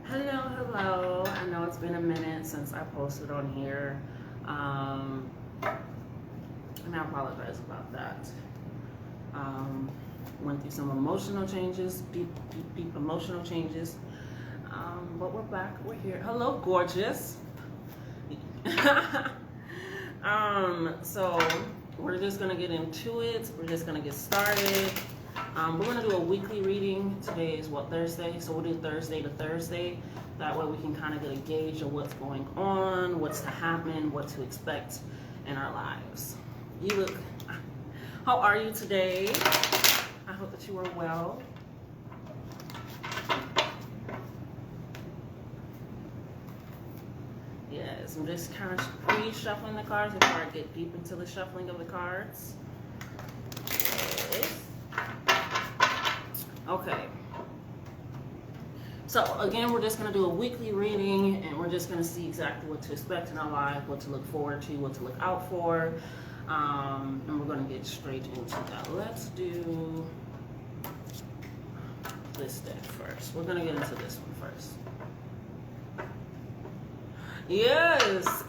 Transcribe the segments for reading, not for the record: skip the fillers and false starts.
Hello. I know it's been a minute since I posted on here. And I apologize about that. Went through some emotional changes, deep emotional changes. But we're back. We're here. Hello, gorgeous. So we're just gonna get into it. We're just gonna get started. We're gonna do a weekly reading. Today is what, Thursday? So we'll do Thursday to Thursday. That way we can kind of get a gauge of what's going on, what's to happen, what to expect in our lives. You look, how are you today? I hope that you are well. Yes, I'm just kind of pre-shuffling the cards before I get deep into the shuffling of the cards. Okay. So again, we're just going to do a weekly reading, and we're just going to see exactly what to expect in our life, what to look forward to, what to look out for, and we're going to get straight into that. Let's do this deck first. We're going to get into this one first. Yes!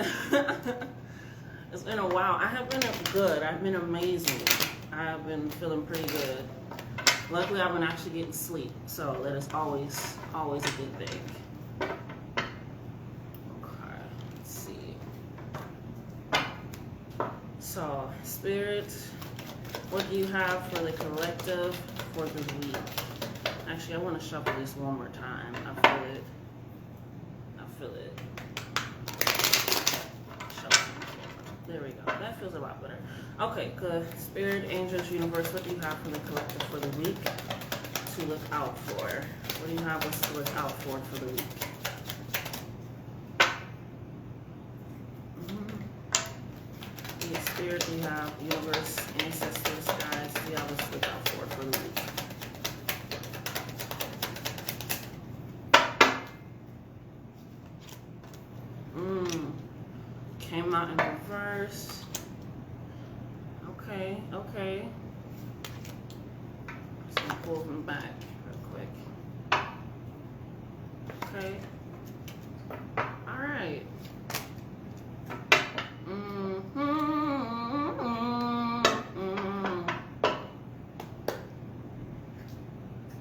It's been a while. I have been good. I've been amazing. I've been feeling pretty good. Luckily, I've been actually getting sleep, so that is always a good thing. Okay, let's see. So, Spirit, what do you have for the collective for the week? Actually, I want to shuffle this one more time. I feel it. There we go. That feels a lot better. Okay, good. Spirit, angels, universe, what do you have for the collective for the week to look out for? What do you have us to look out for the week? Spirit, do you have universe, ancestors, guys, do you have us to look out for the week? Came out in reverse. Okay. Just gonna pull them back real quick. Okay. All right.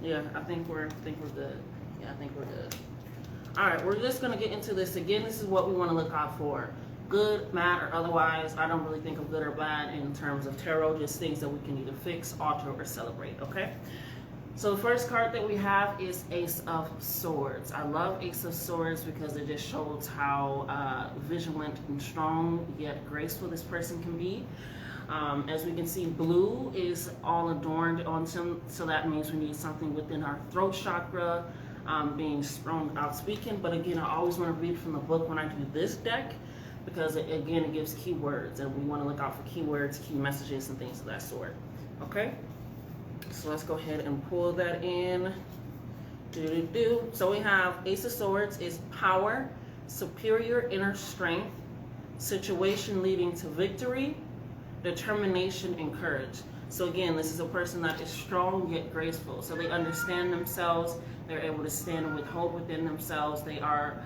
Yeah, I think we're good. Yeah, I think we're good. All right, we're just gonna get into this again. This is what we want to look out for. Good, bad, or otherwise. I don't really think of good or bad in terms of tarot, just things that we can either fix, alter, or celebrate, okay? So the first card that we have is Ace of Swords. I love Ace of Swords because it just shows how vigilant and strong yet graceful this person can be. As we can see, blue is all adorned on some, so that means we need something within our throat chakra, being strong out speaking. But again, I always want to read from the book when I do this deck, because again, it gives keywords, and we want to look out for keywords, key messages, and things of that sort. Okay, so let's go ahead and pull that in. So we have Ace of Swords is power, superior inner strength, situation leading to victory, determination, and courage. So again, this is a person that is strong yet graceful. So they understand themselves. They're able to stand with hope within themselves. They are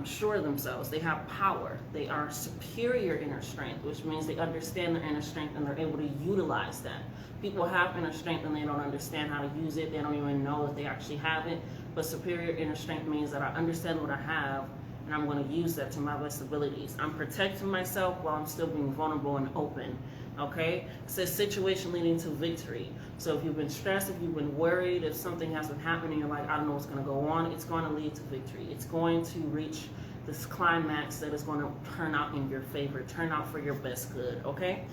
sure of themselves. They have power. They are superior inner strength, which means they understand their inner strength and they're able to utilize that. People have inner strength and they don't understand how to use it. They don't even know that they actually have it. But superior inner strength means that I understand what I have and I'm going to use that to my best abilities. I'm protecting myself while I'm still being vulnerable and open. Okay? It says situation leading to victory. So if you've been stressed, if you've been worried, if something hasn't happened and you're like, I don't know what's going to go on, it's going to lead to victory. It's going to reach this climax that is going to turn out in your favor, turn out for your best good. Okay?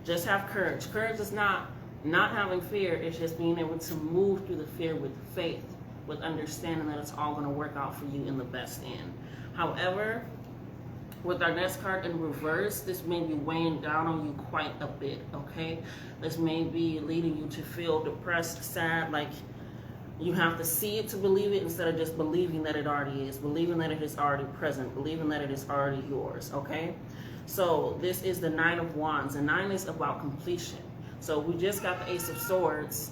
Just have courage. Courage is not having fear. It's just being able to move through the fear with faith, with understanding that it's all going to work out for you in the best end. However, with our next card in reverse, this may be weighing down on you quite a bit, okay? This may be leading you to feel depressed, sad, like you have to see it to believe it instead of just believing that it already is, believing that it is already present, believing that it is already yours, okay? So this is the Nine of Wands, and 9 is about completion. So we just got the Ace of Swords.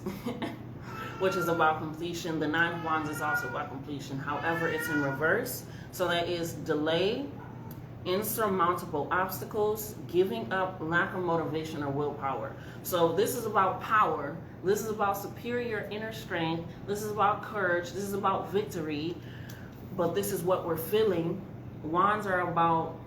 which is about completion. The Nine of Wands is also about completion. However, it's in reverse. So that is delay, insurmountable obstacles, giving up, lack of motivation or willpower. So this is about power. This is about superior inner strength. This is about courage. This is about victory. But this is what we're feeling. Wands are about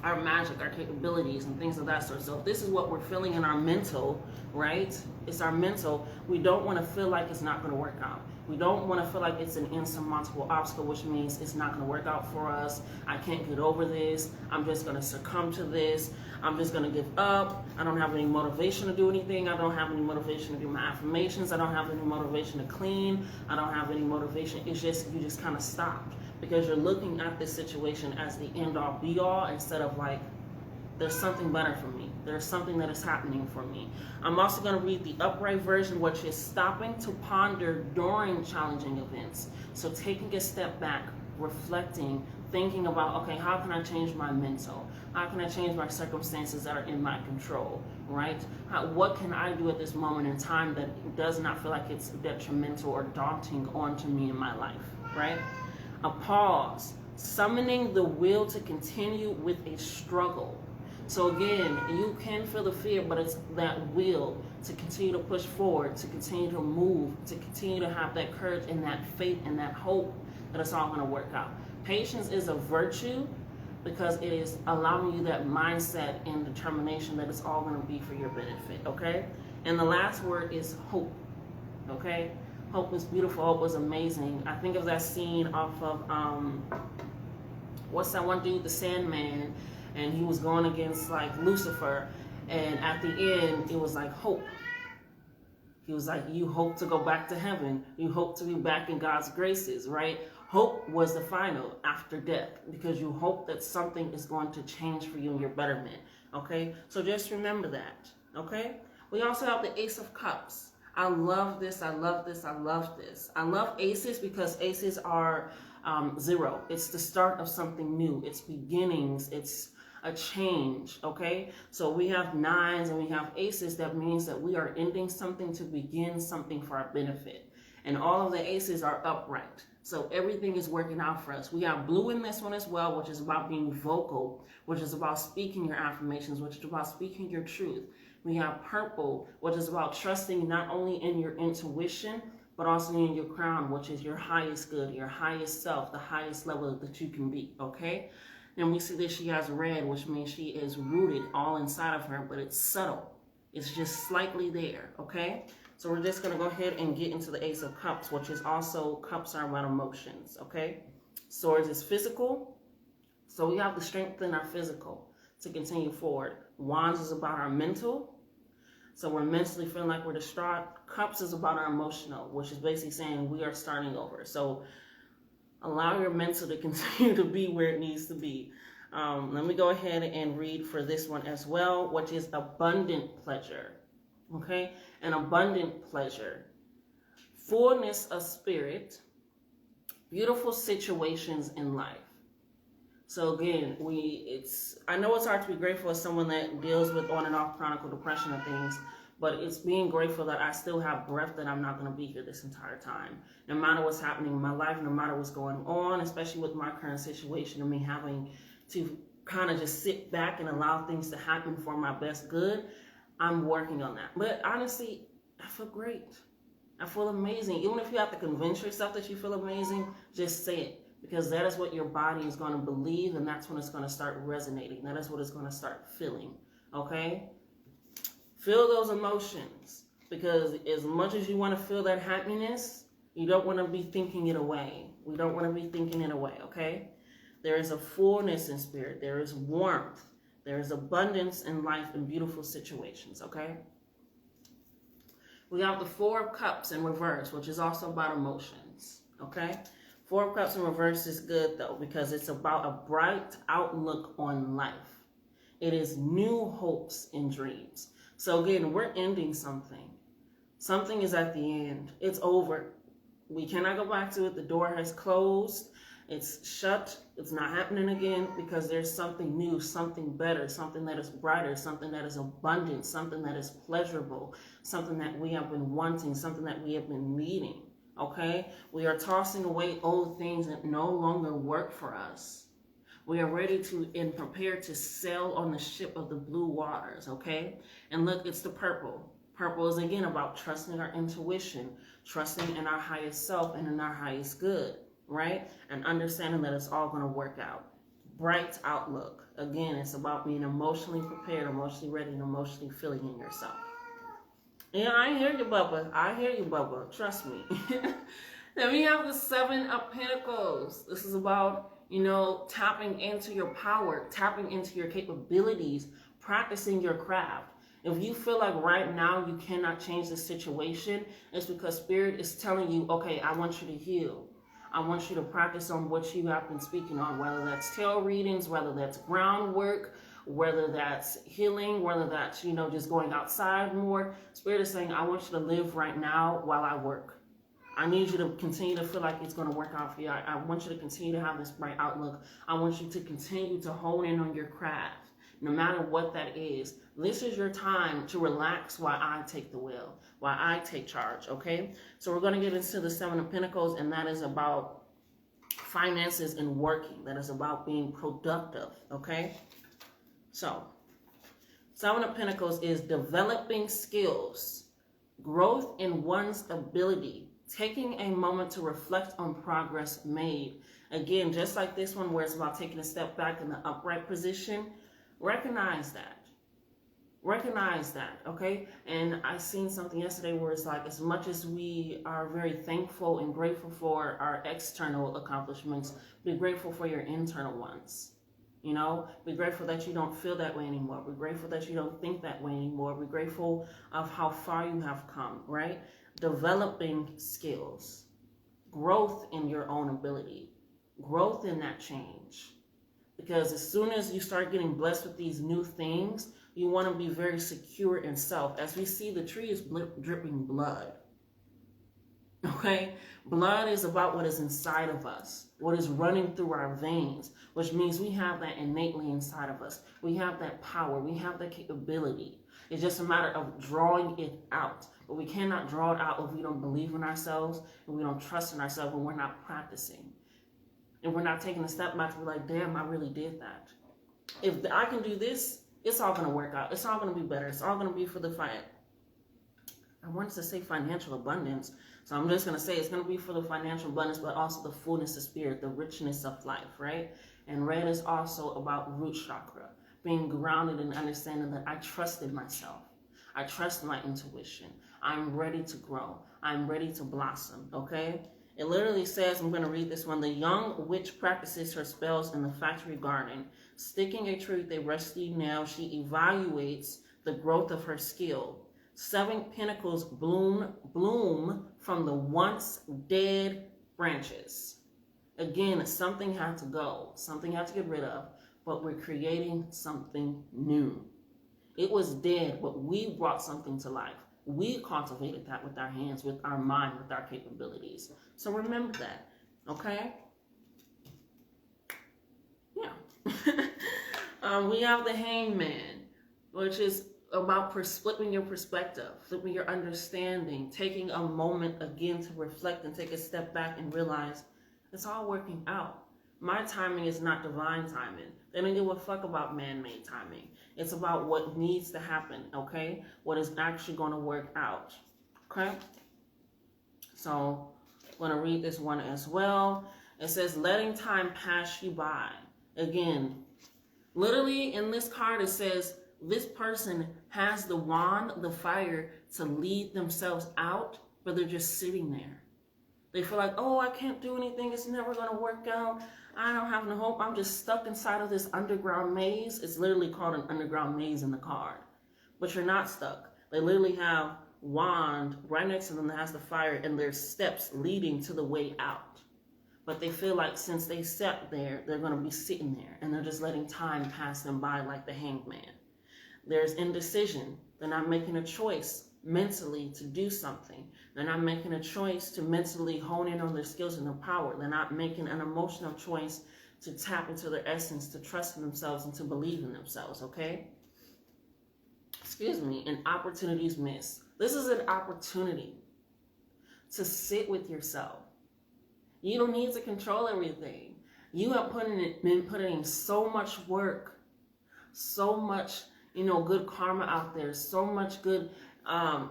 our magic, our capabilities, and things of that sort. So if this is what we're feeling in our mental, right? It's our mental. We don't want to feel like it's not going to work out. We don't want to feel like it's an insurmountable obstacle, which means it's not going to work out for us. I can't get over this. I'm just going to succumb to this. I'm just going to give up. I don't have any motivation to do anything. I don't have any motivation to do my affirmations. I don't have any motivation to clean. I don't have any motivation. It's just, you just kind of stop because you're looking at this situation as the end all be all instead of like, there's something better for me. There's something that is happening for me. I'm also going to read the upright version, which is stopping to ponder during challenging events. So taking a step back, reflecting, thinking about, okay, how can I change my mental? How can I change my circumstances that are in my control, right? What can I do at this moment in time that does not feel like it's detrimental or daunting onto me in my life, right? A pause, summoning the will to continue with a struggle. So again, you can feel the fear, but it's that will to continue to push forward, to continue to move, to continue to have that courage and that faith and that hope that it's all going to work out. Patience is a virtue because it is allowing you that mindset and determination that it's all going to be for your benefit, okay? And the last word is hope, okay? Hope is beautiful. Hope is amazing. I think of that scene off of, what's that one dude, the Sandman, and he was going against like Lucifer, and at the end it was like hope. He was like, you hope to go back to heaven, you hope to be back in God's graces, right? Hope was the final after death because you hope that something is going to change for you in your betterment, okay? So just remember that, okay? We also have the Ace of Cups. I love this, I love this, I love this. I love aces because aces are zero. It's the start of something new. It's beginnings. It's a change, okay? So we have nines and we have aces. That means that we are ending something to begin something for our benefit. And all of the aces are upright. So everything is working out for us. We have blue in this one as well, which is about being vocal, which is about speaking your affirmations, which is about speaking your truth. We have purple, which is about trusting not only in your intuition, but also in your crown, which is your highest good, your highest self, the highest level that you can be, okay? And we see that she has red, which means she is rooted all inside of her, but it's subtle. It's just slightly there, okay? So we're just going to go ahead and get into the Ace of Cups, which is also, cups are about emotions, okay? Swords is physical. So we have to strengthen our physical to continue forward. Wands is about our mental. So we're mentally feeling like we're distraught. Cups is about our emotional, which is basically saying we are starting over. So allow your mental to continue to be where it needs to be. Let me go ahead and read for this one as well, which is abundant pleasure. Okay? An abundant pleasure. Fullness of spirit. Beautiful situations in life. So again, I know it's hard to be grateful as someone that deals with on and off chronic depression and things, but it's being grateful that I still have breath, that I'm not going to be here this entire time. No matter what's happening in my life, no matter what's going on, especially with my current situation and me having to kind of just sit back and allow things to happen for my best good, I'm working on that. But honestly, I feel great. I feel amazing. Even if you have to convince yourself that you feel amazing, just say it. Because that is what your body is going to believe, and that's when it's going to start resonating. That is what it's going to start feeling, okay? Feel those emotions, because as much as you want to feel that happiness, you don't want to be thinking it away. We don't want to be thinking it away, okay? There is a fullness in spirit. There is warmth. There is abundance in life and beautiful situations, okay? We have the Four of Cups in reverse, which is also about emotions, okay? Four of Cups in reverse is good, though, because it's about a bright outlook on life. It is new hopes and dreams. So again, we're ending something. Something is at the end. It's over. We cannot go back to it. The door has closed. It's shut. It's not happening again because there's something new, something better, something that is brighter, something that is abundant, something that is pleasurable, something that we have been wanting, something that we have been needing. Okay? We are tossing away old things that no longer work for us. We are ready to and prepared to sail on the ship of the blue waters. Okay? And look, it's the purple. Purple is again about trusting our intuition, trusting in our highest self and in our highest good, right? And understanding that it's all going to work out. Bright outlook. Again, it's about being emotionally prepared, emotionally ready, and emotionally feeling in yourself. Yeah, I hear you, Bubba. I hear you, Bubba. Trust me. Then we have the Seven of Pentacles. This is about, tapping into your power, tapping into your capabilities, practicing your craft. If you feel like right now you cannot change the situation, it's because Spirit is telling you, okay, I want you to heal. I want you to practice on what you have been speaking on, whether that's tarot readings, whether that's groundwork, whether that's healing, whether that's, just going outside more. Spirit is saying, I want you to live right now while I work. I need you to continue to feel like it's going to work out for you. I want you to continue to have this bright outlook. I want you to continue to hone in on your craft, no matter what that is. This is your time to relax while I take the wheel, while I take charge, okay? So we're going to get into the Seven of Pentacles, and that is about finances and working. That is about being productive, okay? So, Seven of Pentacles is developing skills, growth in one's ability, taking a moment to reflect on progress made. Again, just like this one where it's about taking a step back in the upright position, recognize that. Recognize that, okay? And I seen something yesterday where it's like, as much as we are very thankful and grateful for our external accomplishments, be grateful for your internal ones. Be grateful that you don't feel that way anymore. Be grateful that you don't think that way anymore. Be grateful of how far you have come, right? Developing skills, growth in your own ability, growth in that change. Because as soon as you start getting blessed with these new things, you want to be very secure in self. As we see, the tree is dripping blood. Okay? Blood is about what is inside of us, what is running through our veins, which means we have that innately inside of us. We have that power. We have that capability. It's just a matter of drawing it out. But we cannot draw it out if we don't believe in ourselves and we don't trust in ourselves and we're not practicing. And we're not taking a step back to be like, damn, I really did that. If I can do this, it's all going to work out. It's all going to be better. It's all going to be for the fight. I wanted to say financial abundance. So I'm just going to say it's going to be for the financial abundance, but also the fullness of spirit, the richness of life, right? And red is also about root chakra, being grounded and understanding that I trusted myself. I trust my intuition. I'm ready to grow. I'm ready to blossom, okay? It literally says, I'm going to read this one, the young witch practices her spells in the factory garden. Sticking a tree with a rusty nail, she evaluates the growth of her skill. Seven pentacles bloom from the once dead branches. Again, something had to go. Something had to get rid of, but we're creating something new. It was dead, but we brought something to life. We cultivated that with our hands, with our mind, with our capabilities. So remember that, okay? Yeah. We have the Hangman, which is about flipping your perspective, flipping your understanding, taking a moment again to reflect and take a step back and realize it's all working out. My timing is not divine timing. They don't give a fuck about man-made timing. It's about what needs to happen, okay? What is actually going to work out, okay? So I'm going to read this one as well. It says, letting time pass you by. Again, literally in this card it says, this person has the wand, the fire to lead themselves out, but they're just sitting there. They feel like, oh, I can't do anything. It's never going to work out. I don't have no hope. I'm just stuck inside of this underground maze. It's literally called an underground maze in the card. But you're not stuck. They literally have wand right next to them that has the fire, and there's steps leading to the way out. But they feel like since they sat there, they're going to be sitting there, and they're just letting time pass them by like the Hangman. There's indecision. They're not making a choice mentally to do something. They're not making a choice to mentally hone in on their skills and their power. They're not making an emotional choice to tap into their essence, to trust in themselves and to believe in themselves, okay? Excuse me, and opportunities missed. This is an opportunity to sit with yourself. You don't need to control everything. You have been putting in so much work, so much, good karma out there, so much good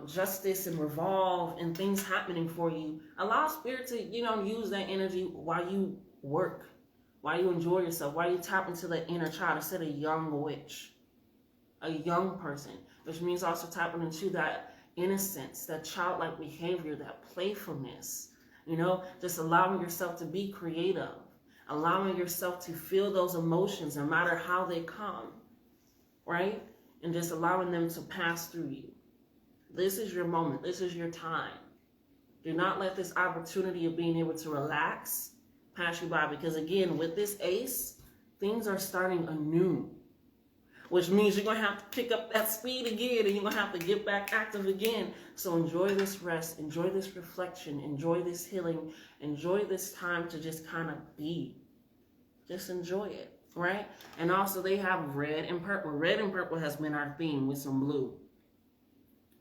justice and revolve and things happening for you. Allow spirit to, use that energy while you work, while you enjoy yourself, while you tap into the inner child instead of a young witch, a young person, which means also tapping into that innocence, that childlike behavior, that playfulness, just allowing yourself to be creative, allowing yourself to feel those emotions no matter how they come, right? And just allowing them to pass through you. This is your moment. This is your time. Do not let this opportunity of being able to relax pass you by, because again, with this ace, things are starting anew, which means you're going to have to pick up that speed again, and you're going to have to get back active again. So enjoy this rest, enjoy this reflection, enjoy this healing, enjoy this time to just kind of be. Just enjoy it, right? And also they have red and purple. Red and purple has been our theme with some blue.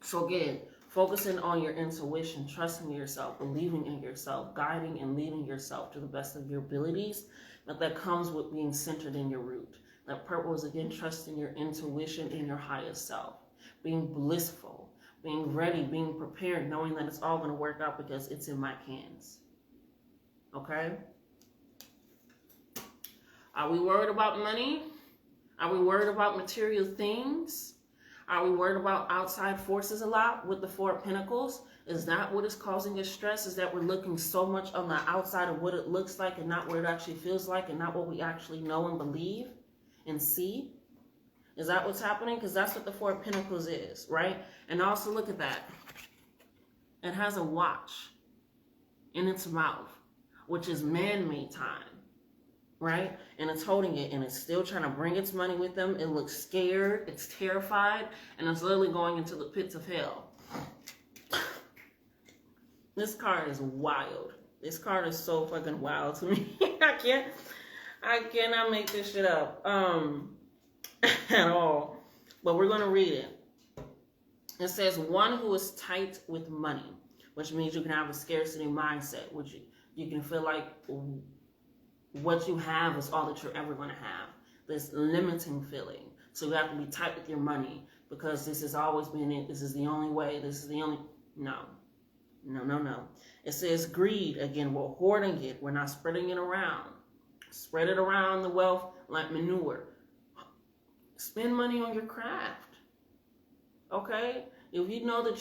So again, focusing on your intuition, trusting yourself, believing in yourself, guiding and leading yourself to the best of your abilities, but that comes with being centered in your root. That purple is, again, trusting your intuition in your highest self, being blissful, being ready, being prepared, knowing that it's all going to work out because it's in my hands. Okay? Are we worried about money? Are we worried about material things? Are we worried about outside forces a lot with the Four of Pentacles? Is that what is causing us stress? Is that we're looking so much on the outside of what it looks like and not what it actually feels like and not what we actually know and believe and see? Is that what's happening? Because that's what the Four of Pentacles is, right? And also look at that. It has a watch in its mouth, which is man-made time, right? And it's holding it, and it's still trying to bring its money with them. It looks scared, it's terrified, and it's literally going into the pits of hell. This card is wild. This card is so fucking wild to me. I cannot make this shit up at all. But we're going to read it. It says, one who is tight with money, which means you can have a scarcity mindset, which you can feel like what you have is all that you're ever going to have. This limiting feeling. So you have to be tight with your money because this has always been it. This is the only way. This is the only... No. It says greed. Again, we're hoarding it. We're not spreading it around. Spread it around the wealth like manure. Spend money on your craft. Okay? If you know that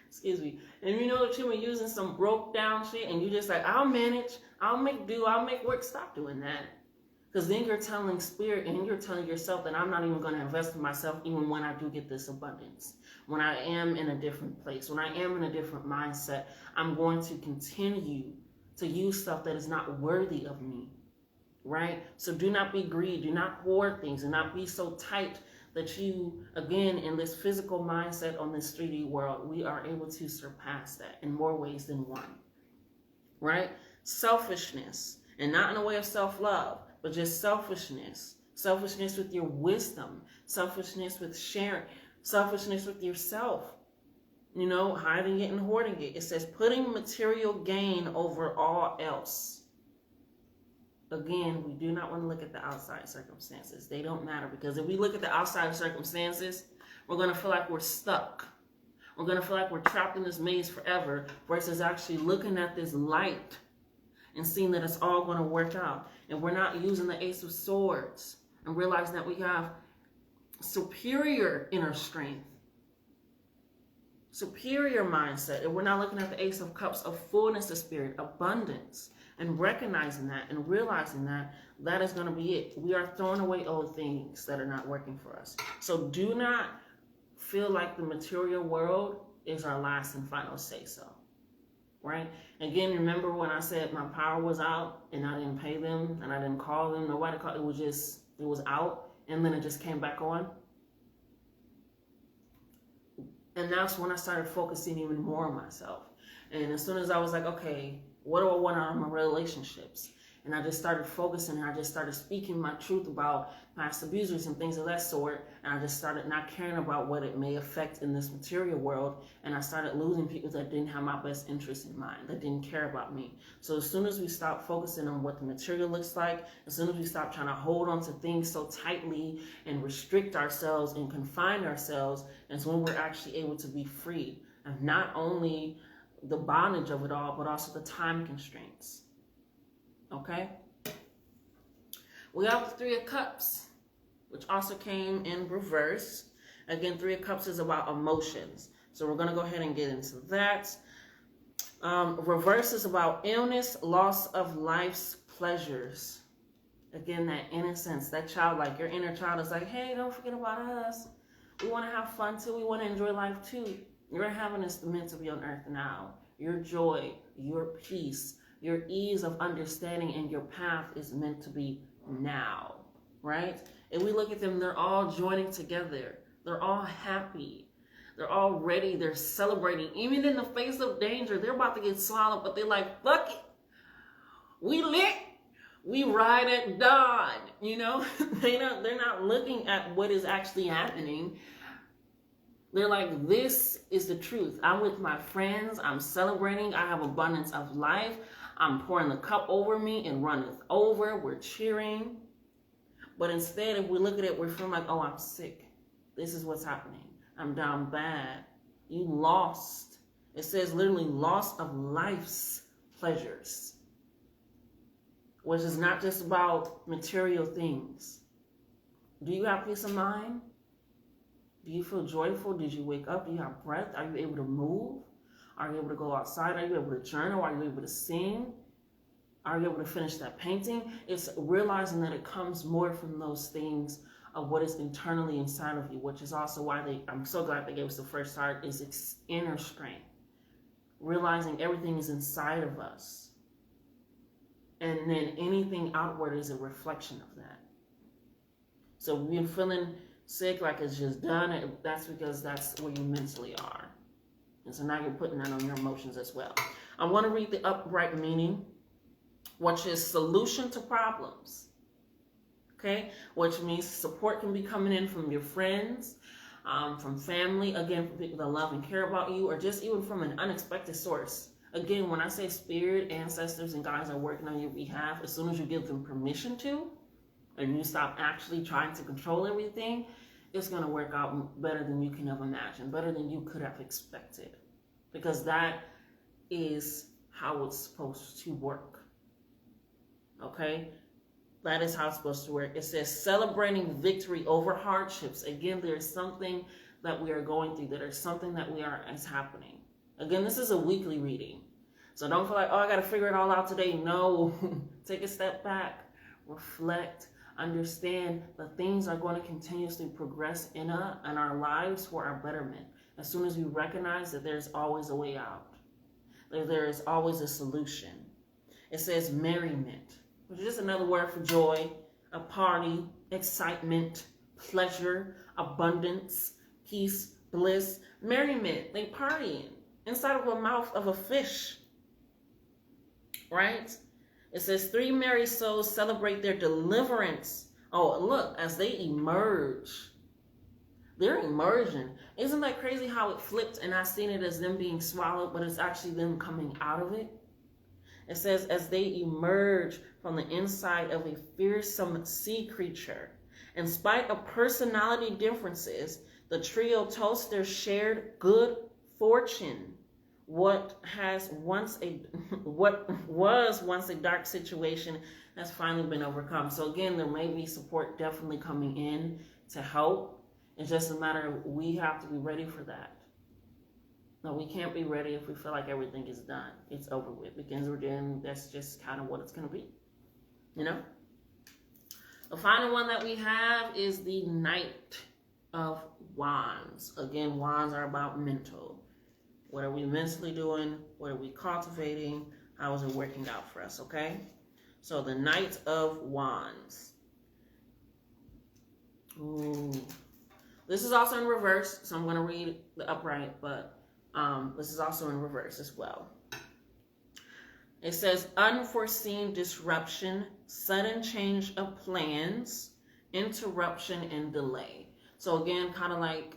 excuse me. And you know that you've been using some broke down shit and you just like, I'll manage, I'll make do, I'll make work. Stop doing that. Because then you're telling spirit and you're telling yourself that I'm not even going to invest in myself even when I do get this abundance. When I am in a different place, when I am in a different mindset, I'm going to continue to use stuff that is not worthy of me, right? So do not be greedy, do not hoard things, and not be so tight that you, again, in this physical mindset on this 3D world, we are able to surpass that in more ways than one, right? Selfishness, and not in a way of self-love, but just selfishness. Selfishness with your wisdom, selfishness with sharing, selfishness with yourself. Hiding it and hoarding it. It says putting material gain over all else. Again, we do not want to look at the outside circumstances. They don't matter, because if we look at the outside circumstances, we're going to feel like we're stuck. We're going to feel like we're trapped in this maze forever, versus actually looking at this light and seeing that it's all going to work out. And we're not using the Ace of Swords and realizing that we have superior inner strength, superior mindset, and we're not looking at the Ace of Cups of fullness of spirit, abundance, and recognizing that and realizing that that is going to be it. We are throwing away old things that are not working for us. So do not feel like the material world is our last and final say-so, right? Again, remember when I said my power was out and I didn't pay them and I didn't call them, nobody called, it was out, and then it just came back on. And that's when I started focusing even more on myself. And as soon as I was like, okay, what do I want out of my relationships? And I just started focusing, and I just started speaking my truth about past abusers and things of that sort. And I just started not caring about what it may affect in this material world. And I started losing people that didn't have my best interest in mind, that didn't care about me. So as soon as we stop focusing on what the material looks like, as soon as we stop trying to hold on to things so tightly and restrict ourselves and confine ourselves, that's when we're actually able to be free of not only the bondage of it all, but also the time constraints. Okay? We have the Three of Cups, which also came in reverse. Again, Three of Cups is about emotions. So we're going to go ahead and get into that. Reverse is about illness, loss of life's pleasures. Again, that innocence, that childlike, your inner child is like, hey, don't forget about us. We want to have fun too. We want to enjoy life too. Your happiness is meant to be on earth now. Your joy, your peace, your ease of understanding, and your path is meant to be now, right? And we look at them, they're all joining together. They're all happy. They're all ready. They're celebrating. Even in the face of danger, they're about to get swallowed, but they're like, fuck it. We lit. We ride at dawn, you know? They're not looking at what is actually happening. They're like, this is the truth. I'm with my friends. I'm celebrating. I have abundance of life. I'm pouring the cup over me and runneth over. We're cheering. But instead, if we look at it, we're feeling like, oh, I'm sick. This is what's happening. I'm down bad. You lost. It says literally loss of life's pleasures, which is not just about material things. Do you have peace of mind? Do you feel joyful? Did you wake up? Do you have breath? Are you able to move? Are you able to go outside? Are you able to journal? Are you able to sing? Are you able to finish that painting? It's realizing that it comes more from those things of what is internally inside of you, which is also why I'm so glad they gave us the first card, is its inner strength. Realizing everything is inside of us. And then anything outward is a reflection of that. So if you're feeling sick, like it's just done, that's because that's where you mentally are. And so now you're putting that on your emotions as well. I want to read the upright meaning, which is solution to problems. Okay? Which means support can be coming in from your friends, from family, again, from people that love and care about you, or just even from an unexpected source. Again, when I say spirit, ancestors, and guides are working on your behalf, as soon as you give them permission to, and you stop actually trying to control everything, it's going to work out better than you can have imagined, better than you could have expected. Because that is how it's supposed to work. Okay? That is how it's supposed to work. It says celebrating victory over hardships. Again, there's something that we are going through. There's something that is happening. Again, this is a weekly reading. So don't feel like, oh, I got to figure it all out today. No. Take a step back. Reflect. Understand that things are going to continuously progress in our lives for our betterment. As soon as we recognize that there's always a way out. That there is always a solution. It says merriment, which is just another word for joy, a party, excitement, pleasure, abundance, peace, bliss, merriment. They partying inside of the mouth of a fish, right? It says 3 merry souls celebrate their deliverance. Oh, look, as they emerge. They're emerging. Isn't that crazy how it flipped and I seen it as them being swallowed, but it's actually them coming out of it? It says, as they emerge from the inside of a fearsome sea creature. In spite of personality differences, the trio toast their shared good fortune. What was once a dark situation has finally been overcome. So again, there may be support definitely coming in to help. It's just a matter of we have to be ready for that. No, we can't be ready if we feel like everything is done. It's over with. Because that's just kind of what it's going to be. You know? The final one that we have is the Knight of Wands. Again, wands are about mental. What are we mentally doing? What are we cultivating? How is it working out for us, okay? So the Knight of Wands. Ooh. This is also in reverse, so I'm going to read the upright, but this is also in reverse as well. It says, unforeseen disruption, sudden change of plans, interruption, and delay. So again, kind of like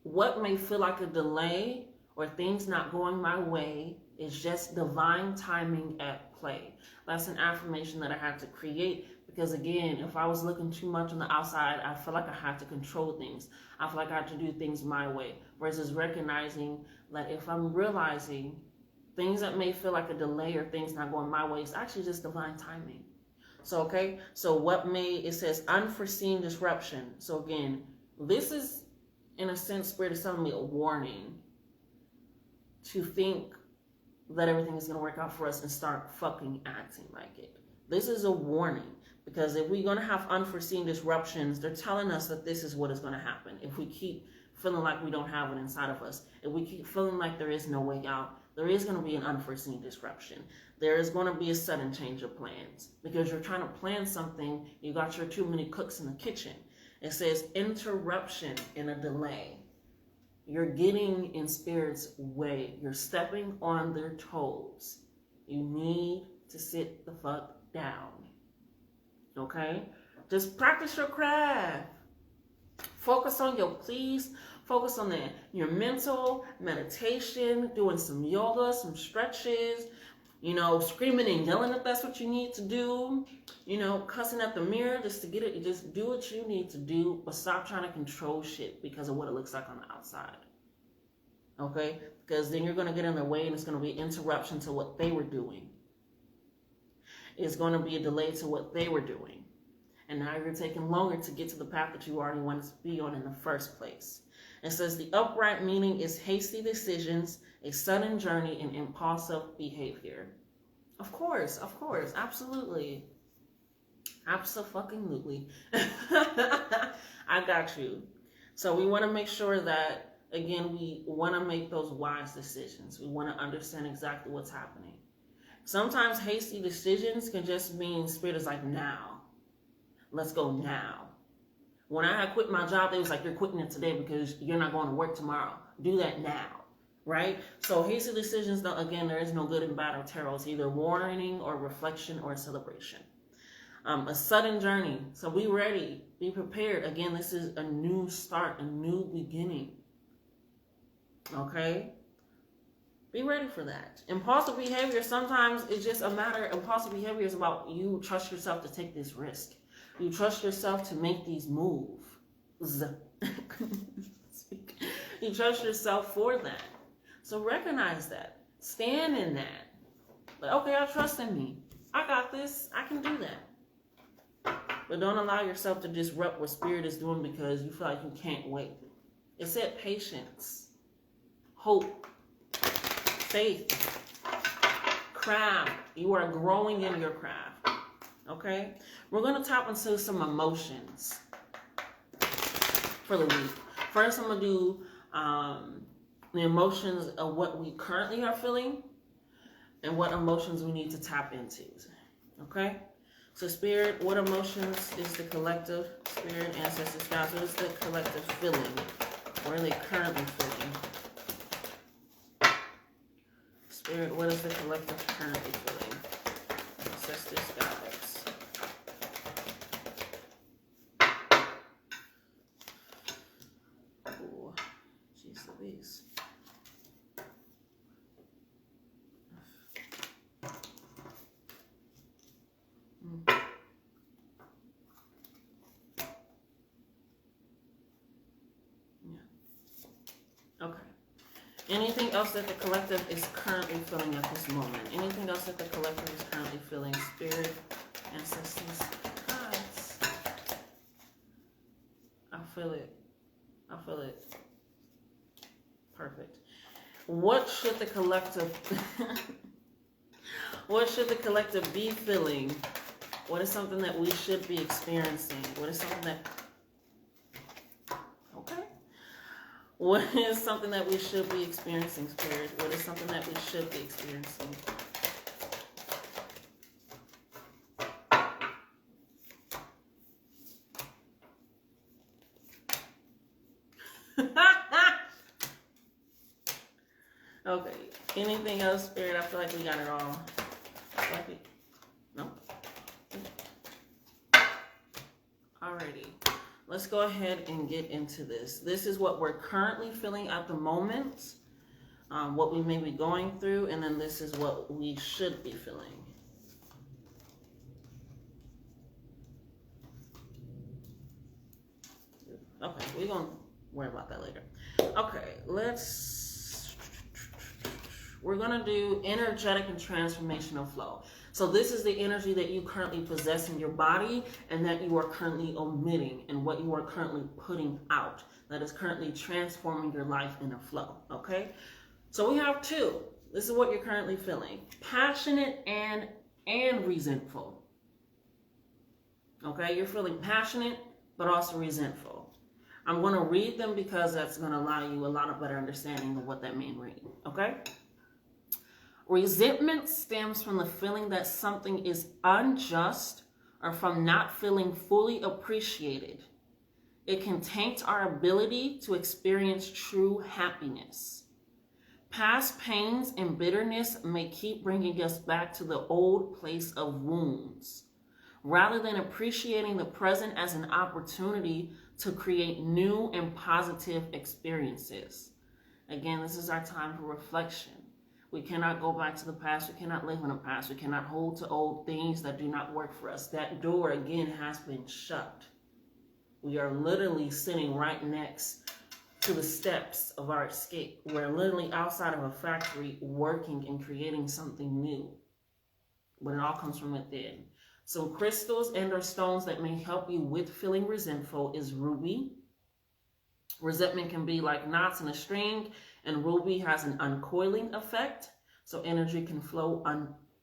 what may feel like a delay or things not going my way is just divine timing at play. That's an affirmation that I had to create because, again, if I was looking too much on the outside, I feel like I had to control things. I feel like I had to do things my way, versus recognizing that if I'm realizing things that may feel like a delay or things not going my way, it's actually just divine timing. So, okay, so it says unforeseen disruption. So again, this is, in a sense, Spirit is telling me a warning to think that everything is going to work out for us and start fucking acting like it. This is a warning, because if we're going to have unforeseen disruptions, they're telling us that this is what is going to happen. If we keep feeling like we don't have it inside of us, if we keep feeling like there is no way out, there is going to be an unforeseen disruption. There is going to be a sudden change of plans because you're trying to plan something. You got your too many cooks in the kitchen. It says interruption and a delay. You're getting in Spirit's way. You're stepping on their toes. You need to sit the fuck down. Okay? Just practice your craft. Focus on your please. Focus on your mental meditation, doing some yoga, some stretches, screaming and yelling if that's what you need to do, cussing at the mirror just to get it. Just do what you need to do, but stop trying to control shit because of what it looks like on the outside. Okay? Because then you're going to get in their way and it's going to be an interruption to what they were doing. It's going to be a delay to what they were doing. And now you're taking longer to get to the path that you already wanted to be on in the first place. It says the upright meaning is hasty decisions, a sudden journey, and impulsive behavior. Of course, absolutely. Absolutely. I got you. So we want to make sure that, again, we want to make those wise decisions. We want to understand exactly what's happening. Sometimes hasty decisions can just mean Spirit is like, now. Let's go now. When I had quit my job, they was like, you're quitting it today because you're not going to work tomorrow. Do that now, right? So hasty decisions, again, there is no good and bad or terrible. It's either warning or reflection or celebration. A sudden journey. So be ready. Be prepared. Again, this is a new start, a new beginning. Okay? Be ready for that. Impulsive behavior, sometimes it's just a matter, impulsive behavior is about you trust yourself to take this risk. You trust yourself to make these moves. You trust yourself for that. So recognize that. Stand in that. But okay, I trust in me. I got this. I can do that. But don't allow yourself to disrupt what Spirit is doing because you feel like you can't wait. It said patience, hope, faith, craft. You are growing in your craft. Okay? We're going to tap into some emotions for the week. First, I'm going to do the emotions of what we currently are feeling and what emotions we need to tap into. Okay? So, Spirit, what emotions is the collective? Spirit, ancestors, guys, what is the collective feeling? What are they currently feeling? Spirit, what is the collective currently feeling? Ancestors, guys. Louise. Yeah. Okay. Anything else that the collective is currently feeling at this moment? Anything else that the collective is currently feeling? Spirit, ancestors, guides. I feel it. I feel it. Perfect. What should the collective be feeling? What is something that we should be experiencing? What is something that What is something that we should be experiencing, Spirit? What is something that we should be experiencing? Anything else, Spirit? I feel like we got it all. No? Alrighty. Let's go ahead and get into this. This is what we're currently feeling at the moment, what we may be going through, and then this is what we should be feeling. Okay, we're going to worry about that later. Okay, we're going to do energetic and transformational flow. So this is the energy that you currently possess in your body and that you are currently omitting and what you are currently putting out that is currently transforming your life in a flow, okay? So we have two. This is what you're currently feeling. Passionate and resentful. Okay, you're feeling passionate but also resentful. I'm going to read them because that's going to allow you a lot of better understanding of what that means read, okay? Resentment stems from the feeling that something is unjust or from not feeling fully appreciated. It can taint our ability to experience true happiness. Past pains and bitterness may keep bringing us back to the old place of wounds, rather than appreciating the present as an opportunity to create new and positive experiences. Again, this is our time for reflection. We cannot go back to the past. We cannot live in the past. We cannot hold to old things that do not work for us. That door, again, has been shut. We are literally sitting right next to the steps of our escape. We're literally outside of a factory working and creating something new. But it all comes from within. Some crystals and or stones that may help you with feeling resentful is ruby. Resentment can be like knots in a string, and ruby has an uncoiling effect, so energy can flow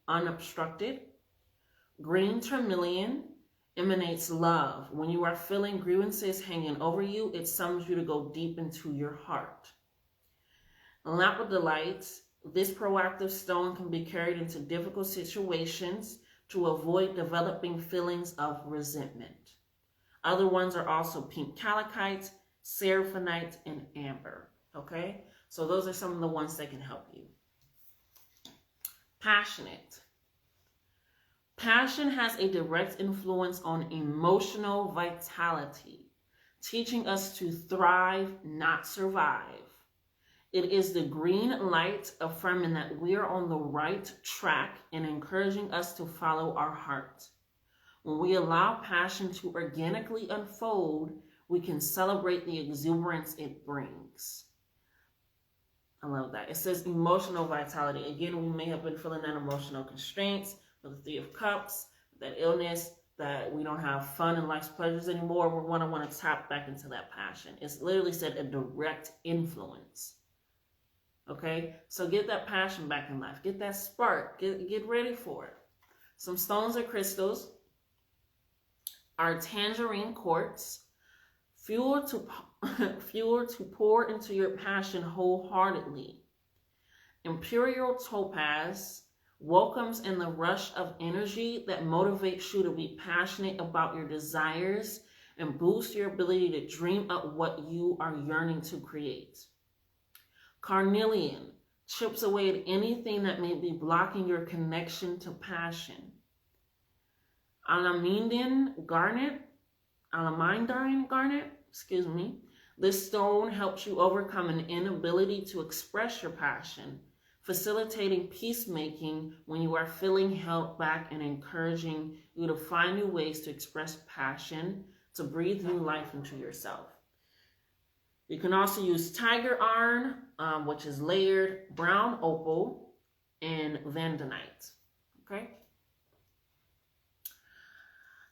unobstructed. Green tourmaline emanates love. When you are feeling grievances hanging over you, it summons you to go deep into your heart. Lapidolite, this proactive stone can be carried into difficult situations to avoid developing feelings of resentment. Other ones are also pink calcite, seraphonite, and amber. Okay? So those are some of the ones that can help you. Passionate. Passion has a direct influence on emotional vitality, teaching us to thrive, not survive. It is the green light affirming that we are on the right track and encouraging us to follow our heart. When we allow passion to organically unfold, we can celebrate the exuberance it brings. I love that. It says emotional vitality. Again, we may have been feeling that emotional constraints with the Three of Cups, that illness, that we don't have fun and life's pleasures anymore. We want to tap back into that passion. It's literally said a direct influence. Okay, so get that passion back in life. Get that spark. Get ready for it. Some stones or crystals are tangerine quartz, fuel to pour into your passion wholeheartedly. Imperial topaz welcomes in the rush of energy that motivates you to be passionate about your desires and boosts your ability to dream up what you are yearning to create. Carnelian chips away at anything that may be blocking your connection to passion. Alamandine garnet, this stone helps you overcome an inability to express your passion, facilitating peacemaking when you are feeling held back and encouraging you to find new ways to express passion, to breathe new life into yourself. You can also use tiger iron, which is layered, brown opal, and vandonite. Okay?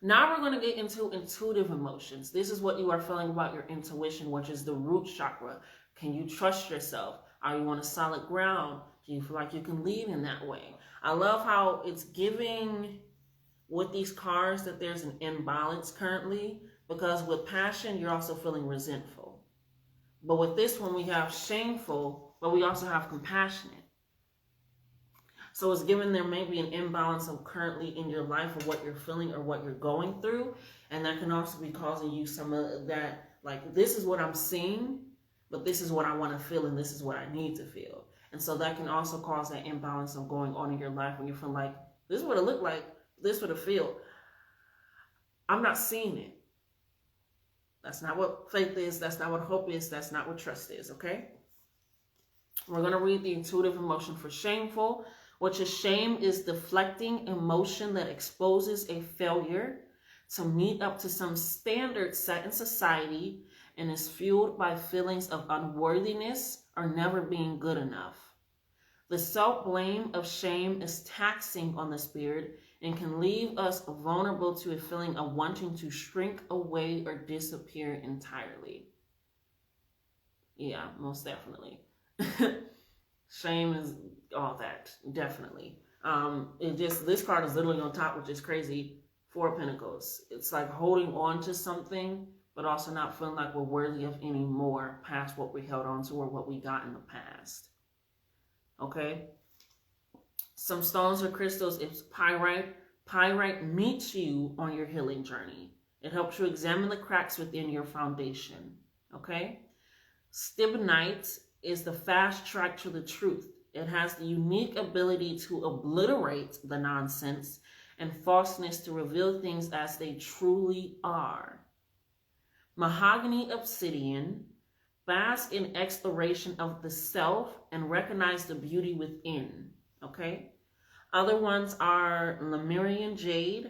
Now we're going to get into intuitive emotions. This is what you are feeling about your intuition, which is the root chakra. Can you trust yourself? Are you on a solid ground? Do you feel like you can lead in that way? I love how it's giving with these cards that there's an imbalance currently, because with passion, you're also feeling resentful. But with this one, we have shameful, but we also have compassionate. So it's given there may be an imbalance of currently in your life of what you're feeling or what you're going through. And that can also be causing you some of that, like, this is what I'm seeing, but this is what I want to feel and this is what I need to feel. And so that can also cause that imbalance of going on in your life when you feel like, this is what it looked like, this would have feel. I'm not seeing it. That's not what faith is. That's not what hope is. That's not what trust is, okay? We're going to read the intuitive emotion for shameful, which is shame is deflecting emotion that exposes a failure to meet up to some standard set in society and is fueled by feelings of unworthiness or never being good enough. The self-blame of shame is taxing on the spirit and can leave us vulnerable to a feeling of wanting to shrink away or disappear entirely. Yeah, most definitely. Shame is all that, definitely. This card is literally on top, which is crazy. 4 of Pentacles. It's like holding on to something, but also not feeling like we're worthy of any more past what we held on to or what we got in the past. Okay? Some stones or crystals, it's pyrite. Pyrite meets you on your healing journey. It helps you examine the cracks within your foundation. Okay? Stibnite is the fast track to the truth. It has the unique ability to obliterate the nonsense and falseness to reveal things as they truly are. Mahogany obsidian, bask in exploration of the self and recognize the beauty within. Okay? Other ones are Lemurian jade,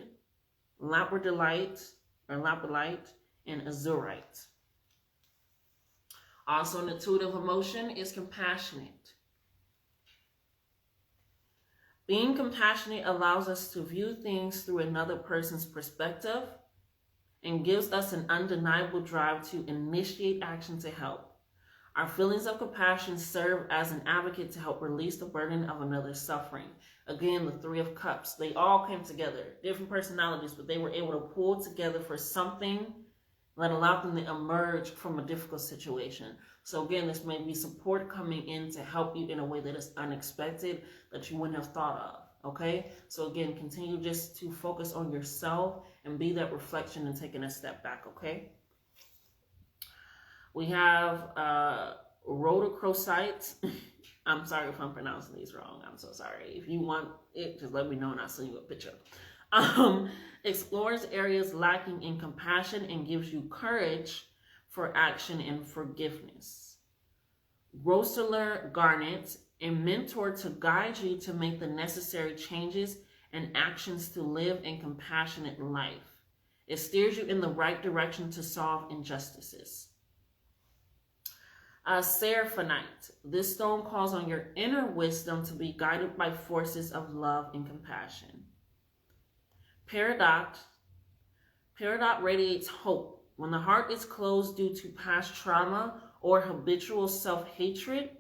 lapidolite, and azurite. Also, an intuitive emotion is compassionate. Being compassionate allows us to view things through another person's perspective and gives us an undeniable drive to initiate action to help. Our feelings of compassion serve as an advocate to help release the burden of another's suffering. Again, the 3 of Cups, they all came together, different personalities, but they were able to pull together for something that allowed them to emerge from a difficult situation. So again, this may be support coming in to help you in a way that is unexpected, that you wouldn't have thought of, okay? So again, continue just to focus on yourself and be that reflection and taking a step back, okay? We have rhodochrosite. I'm sorry if I'm pronouncing these wrong. I'm so sorry. If you want it, just let me know and I'll send you a picture. Explores areas lacking in compassion and gives you courage for action and forgiveness. Roseller garnet, a mentor to guide you to make the necessary changes and actions to live a compassionate life. It steers you in the right direction to solve injustices. Seraphonite. This stone calls on your inner wisdom to be guided by forces of love and compassion. Peridot radiates hope. When the heart is closed due to past trauma or habitual self-hatred,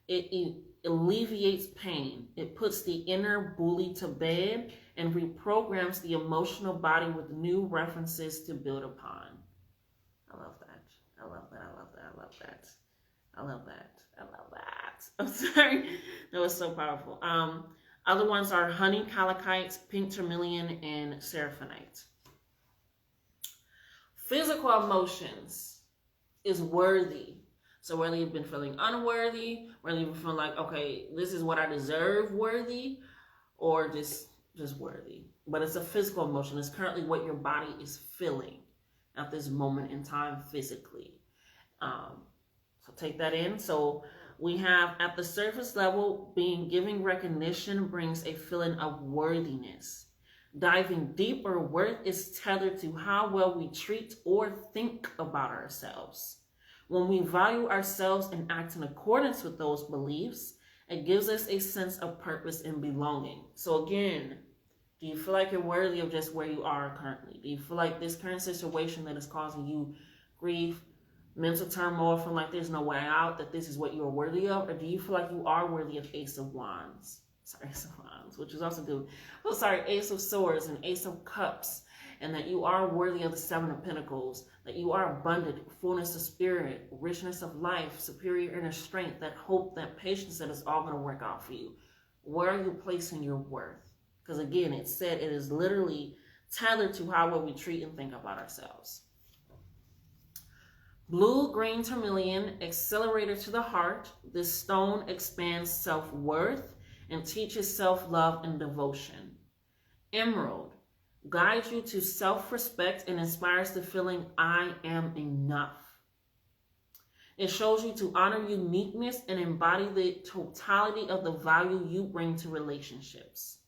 it alleviates pain. It puts the inner bully to bed and reprograms the emotional body with new references to build upon. I love that. I love that. I love that. I love that. I love that. I love that. I'm sorry. That was so powerful. Other ones are honey calachites, pink tourmaline, and seraphonite. Physical emotions is worthy. So whether you've been feeling unworthy, whether you've been feeling like, okay, this is what I deserve worthy, or just worthy. But it's a physical emotion. It's currently what your body is feeling at this moment in time physically. So take that in. So we have at the surface level, giving recognition brings a feeling of worthiness. Diving deeper, worth is tethered to how well we treat or think about ourselves. When we value ourselves and act in accordance with those beliefs, it gives us a sense of purpose and belonging. So again, do you feel like you're worthy of just where you are currently? Do you feel like this current situation that is causing you grief, mental turmoil, feeling like there's no way out, that this is what you are worthy of? Or do you feel like you are worthy of Ace of Wands? Sorry, Ace of Wands, which is also good. Oh, sorry, Ace of Swords and Ace of Cups, and that you are worthy of the 7 of Pentacles, that you are abundant, fullness of spirit, richness of life, superior inner strength, that hope, that patience, that it's all going to work out for you. Where are you placing your worth? Because again, it said it is literally tethered to how well we treat and think about ourselves. Blue-green tourmaline, accelerator to the heart. This stone expands self-worth and teaches self-love and devotion. Emerald, guides you to self-respect and inspires the feeling, I am enough. It shows you to honor uniqueness and embody the totality of the value you bring to relationships.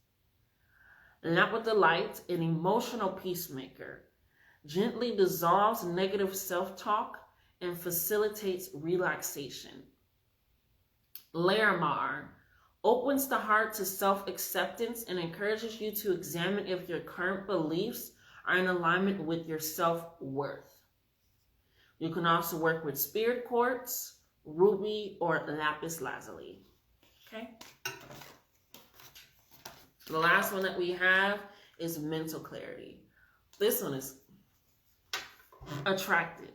Lamp of the Light, an emotional peacemaker, gently dissolves negative self-talk and facilitates relaxation. Larimar opens the heart to self-acceptance and encourages you to examine if your current beliefs are in alignment with your self-worth. You can also work with spirit quartz, ruby, or lapis lazuli. Okay. The last one that we have is mental clarity. This one is attracted.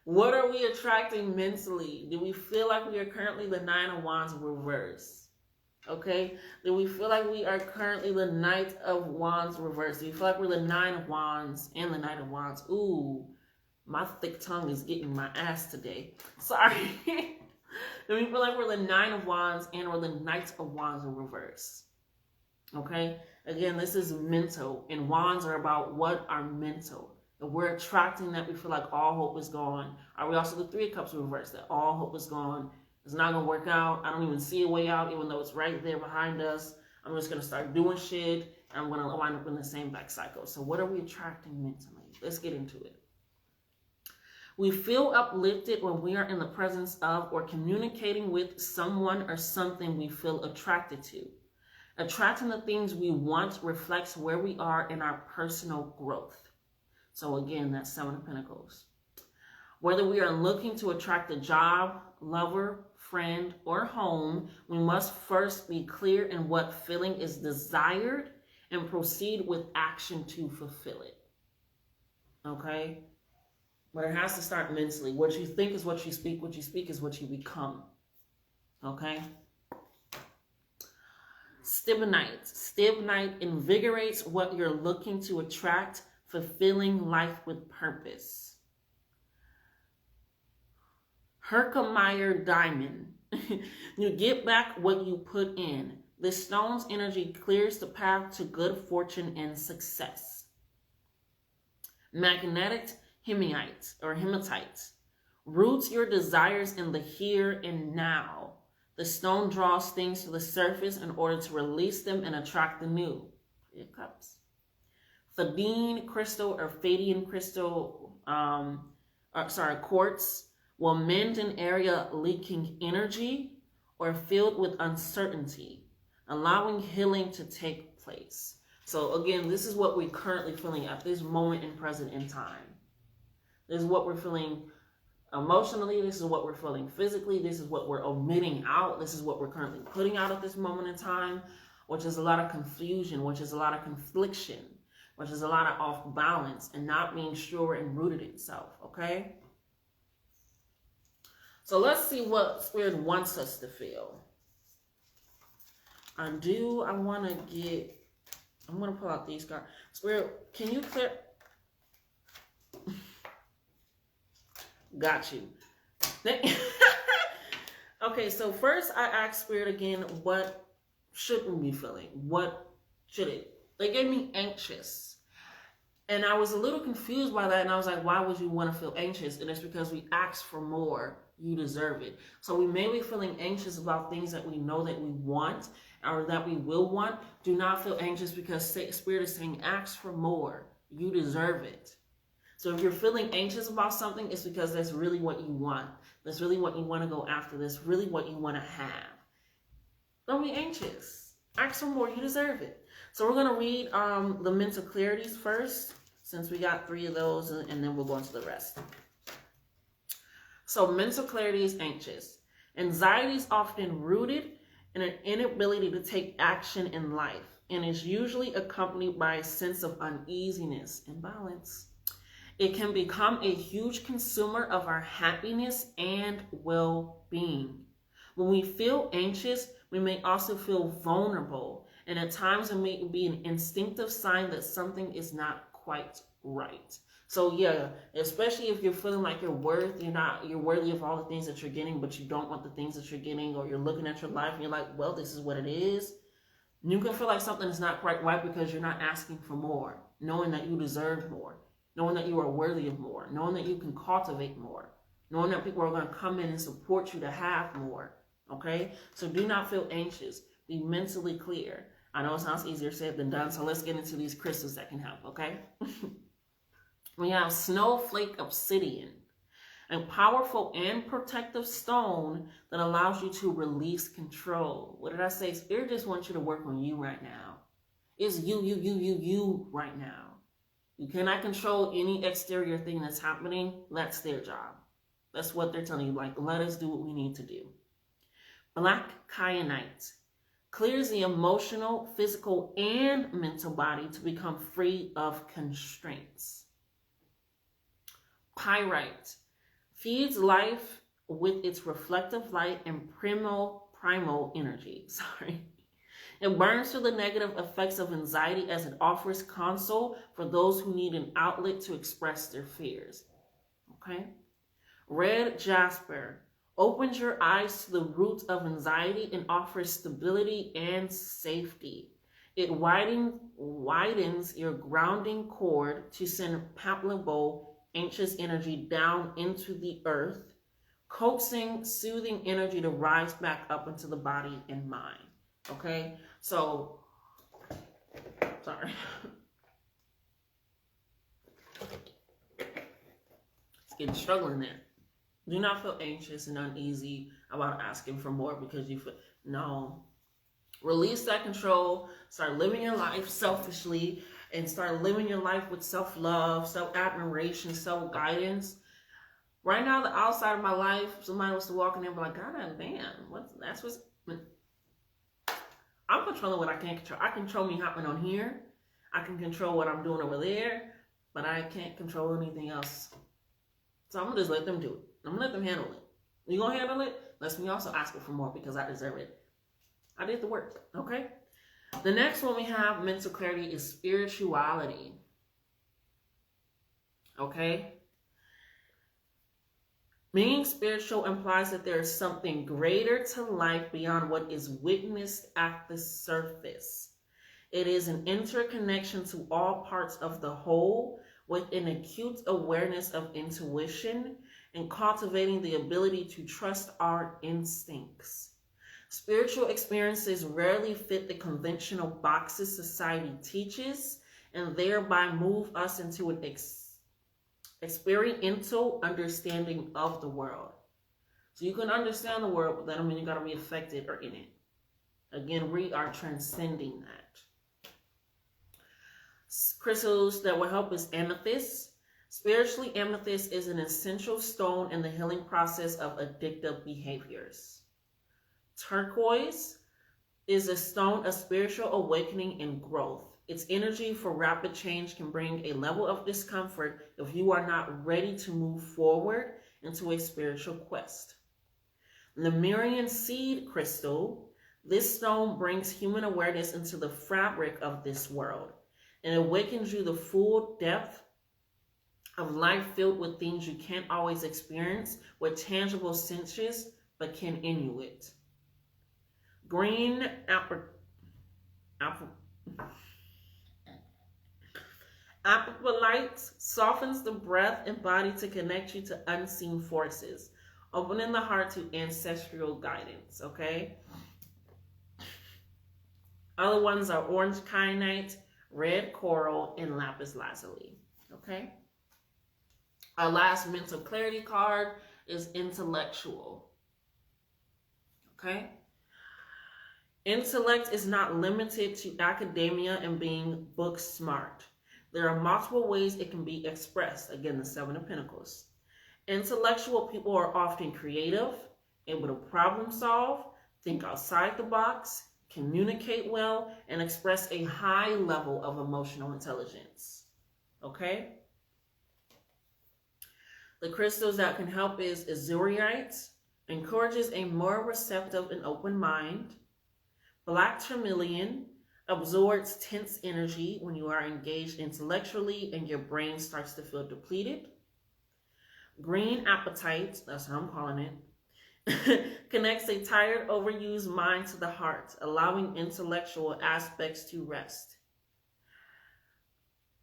What are we attracting mentally? Do we feel like we are currently the Nine of Wands reverse? Okay, do we feel like we are currently the Knight of Wands reverse? Do you feel like we're the Nine of Wands and the Knight of Wands? Ooh, my thick tongue is getting my ass today. Sorry. Do we feel like we're the Nine of Wands and we're the Knight of Wands in reverse? Okay, again, this is mental, and wands are about what are mental. If we're attracting that, we feel like all hope is gone. Are we also the Three of Cups reverse, that all hope is gone? It's not going to work out. I don't even see a way out, even though it's right there behind us. I'm just going to start doing shit, and I'm going to wind up in the same back cycle. So what are we attracting mentally? Let's get into it. We feel uplifted when we are in the presence of or communicating with someone or something we feel attracted to. Attracting the things we want reflects where we are in our personal growth. So again, that's Seven of Pentacles. Whether we are looking to attract a job, lover, friend, or home, we must first be clear in what feeling is desired and proceed with action to fulfill it. Okay? But it has to start mentally. What you think is what you speak is what you become. Okay? Stibnite. Stibnite invigorates what you're looking to attract, fulfilling life with purpose. Herkimer Diamond. You get back what you put in. This stone's energy clears the path to good fortune and success. Magnetic Hematite or Hematite. Roots your desires in the here and now. The stone draws things to the surface in order to release them and attract the new. Three of Cups. Fadine crystal or Fadian crystal, quartz will mend an area leaking energy or filled with uncertainty, allowing healing to take place. So again, this is what we're currently feeling at this moment in present in time. This is what we're feeling emotionally. This is what we're feeling physically. This is what we're omitting out. This is what we're currently putting out at this moment in time, which is a lot of confusion, which is a lot of confliction, which is a lot of off balance and not being sure and rooted itself, okay? So let's see what Spirit wants us to feel. I'm going to pull out these cards. Spirit, can you clear? Got you. Okay, so first I asked Spirit again, what should we be feeling? What should it? They gave me anxious. And I was a little confused by that. And I was like, why would you want to feel anxious? And it's because we asked for more. You deserve it. So we may be feeling anxious about things that we know that we want or that we will want. Do not feel anxious because Spirit is saying, ask for more. You deserve it. So if you're feeling anxious about something, it's because that's really what you want. That's really what you want to go after. That's really what you want to have. Don't be anxious. Ask for more. You deserve it. So we're going to read the mental clarities first, since we got 3 of those, and then we'll go into the rest. So mental clarity is anxious. Anxiety is often rooted in an inability to take action in life and is usually accompanied by a sense of uneasiness and balance. It can become a huge consumer of our happiness and well-being. When we feel anxious, we may also feel vulnerable, and at times it may be an instinctive sign that something is not quite right. So yeah, especially if you're feeling like you're worthy of all the things that you're getting, but you don't want the things that you're getting, or you're looking at your life and you're like, well, this is what it is. You can feel like something is not quite right because you're not asking for more, knowing that you deserve more, knowing that you are worthy of more, knowing that you can cultivate more, knowing that people are going to come in and support you to have more. Okay? So do not feel anxious. Be mentally clear. I know it sounds easier said than done, so let's get into these crystals that can help, okay? We have snowflake obsidian, a powerful and protective stone that allows you to release control. What did I say? Spirit just wants you to work on you right now. It's you right now. You cannot control any exterior thing that's happening. That's their job. That's what they're telling you. Like, let us do what we need to do. Black kyanite clears the emotional, physical, and mental body to become free of constraints. Pyrite feeds life with its reflective light and primal energy. It burns through the negative effects of anxiety as it offers counsel for those who need an outlet to express their fears. Okay? Red jasper opens your eyes to the roots of anxiety and offers stability and safety. It widens your grounding cord to send palpable anxious energy down into the earth, coaxing soothing energy to rise back up into the body and mind. Okay? So, sorry. It's getting struggling there. Do not feel anxious and uneasy about asking for more because you feel, no. Release that control. Start living your life selfishly and start living your life with self-love, self-admiration, self-guidance. Right now, the outside of my life, somebody was to walk in there and be like, God damn, I'm controlling what I can't control. I control me happening on here. I can control what I'm doing over there, but I can't control anything else. So I'm going to just let them do it. I'm going to let them handle it. You going to handle it? Let me also ask it for more because I deserve it. I did the work, okay? The next one we have, mental clarity, is spirituality. Okay? Being spiritual implies that there is something greater to life beyond what is witnessed at the surface. It is an interconnection to all parts of the whole with an acute awareness of intuition and cultivating the ability to trust our instincts. Spiritual experiences rarely fit the conventional boxes society teaches and thereby move us into an experiential understanding of the world. So you can understand the world, but that doesn't mean you got to be affected or in it. Again, we are transcending that. Crystals that will help is amethyst. Spiritually, amethyst is an essential stone in the healing process of addictive behaviors. Turquoise is a stone of spiritual awakening and growth. Its energy for rapid change can bring a level of discomfort if you are not ready to move forward into a spiritual quest. Lemurian seed crystal. This stone brings human awareness into the fabric of this world and awakens you the full depth of life filled with things you can't always experience with tangible senses but can intuit. Green apophyllite softens the breath and body to connect you to unseen forces, opening the heart to ancestral guidance, okay? Other ones are orange kyanite, red coral, and lapis lazuli, okay? Our last mental clarity card is intellectual, okay? Intellect is not limited to academia and being book smart. There are multiple ways it can be expressed. Again, the Seven of Pentacles. Intellectual people are often creative, able to problem solve, think outside the box, communicate well, and express a high level of emotional intelligence. Okay? The crystals that can help is azurite, encourages a more receptive and open mind. Black tourmaline absorbs tense energy when you are engaged intellectually and your brain starts to feel depleted. Green appetite, that's how I'm calling it, connects a tired, overused mind to the heart, allowing intellectual aspects to rest.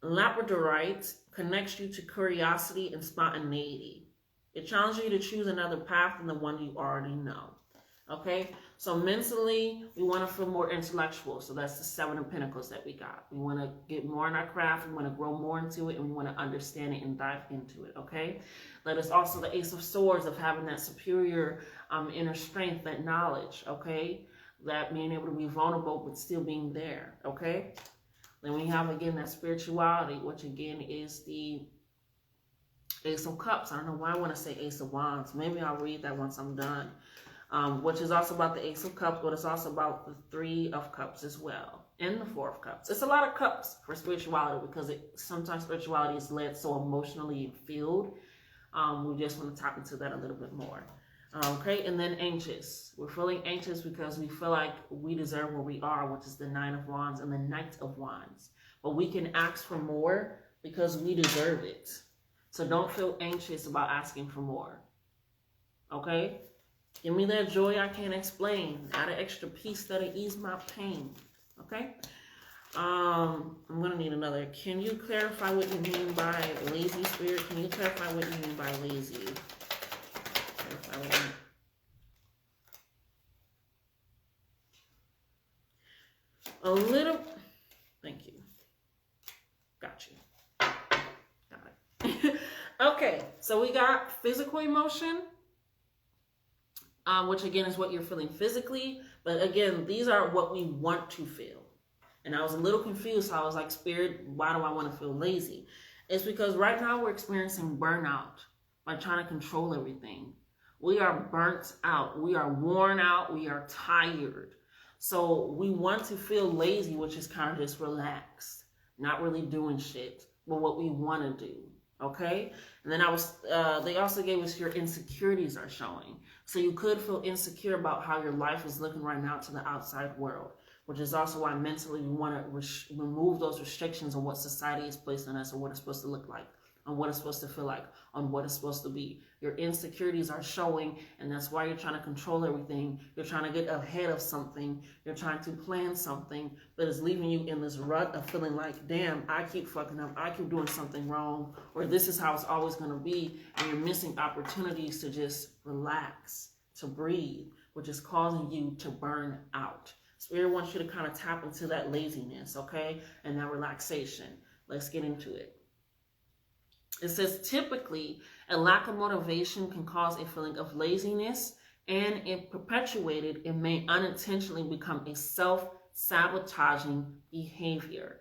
Labradorite connects you to curiosity and spontaneity. It challenges you to choose another path than the one you already know. Okay, so mentally, we want to feel more intellectual. So that's the 7 of Pentacles that we got. We want to get more in our craft. We want to grow more into it, and we want to understand it and dive into it. Okay, that is also the Ace of Swords of having that superior inner strength, that knowledge. Okay, that being able to be vulnerable but still being there. Okay, then we have again that spirituality, which again is the Ace of Cups. I don't know why I want to say Ace of Wands. Maybe I'll read that once I'm done. Which is also about the Ace of Cups, but it's also about the 3 of Cups as well, and the 4 of Cups. It's a lot of cups for spirituality because sometimes spirituality is led so emotionally filled. We just want to tap into that a little bit more. Okay, and then anxious. We're feeling anxious because we feel like we deserve where we are, which is the 9 of Wands and the Knight of Wands. But we can ask for more because we deserve it. So don't feel anxious about asking for more. Okay? Give me that joy I can't explain. Add an extra piece that'll ease my pain. Okay? I'm going to need another. Can you clarify what you mean by lazy, Spirit? Can you clarify what you mean by lazy? A little. Thank you. Got you. Got it. Okay, so we got physical emotion. Which again is what you're feeling physically. But again, these are what we want to feel. And I was a little confused. So I was like, Spirit, why do I want to feel lazy? It's because right now we're experiencing burnout by trying to control everything. We are burnt out. We are worn out. We are tired. So we want to feel lazy, which is kind of just relaxed, not really doing shit, but what we want to do. Okay? And then they also gave us your insecurities are showing. So you could feel insecure about how your life is looking right now to the outside world, which is also why mentally you want to remove those restrictions on what society is placed on us, or what it's supposed to look like, on what it's supposed to feel like, on what it's supposed to be. Your insecurities are showing, and that's why you're trying to control everything. You're trying to get ahead of something. You're trying to plan something, but it's leaving you in this rut of feeling like, damn, I keep fucking up. I keep doing something wrong, or this is how it's always going to be, and you're missing opportunities to just relax, to breathe, which is causing you to burn out. Spirit wants you to kind of tap into that laziness, okay, and that relaxation. Let's get into it. It says, typically, a lack of motivation can cause a feeling of laziness, and if perpetuated, it may unintentionally become a self-sabotaging behavior.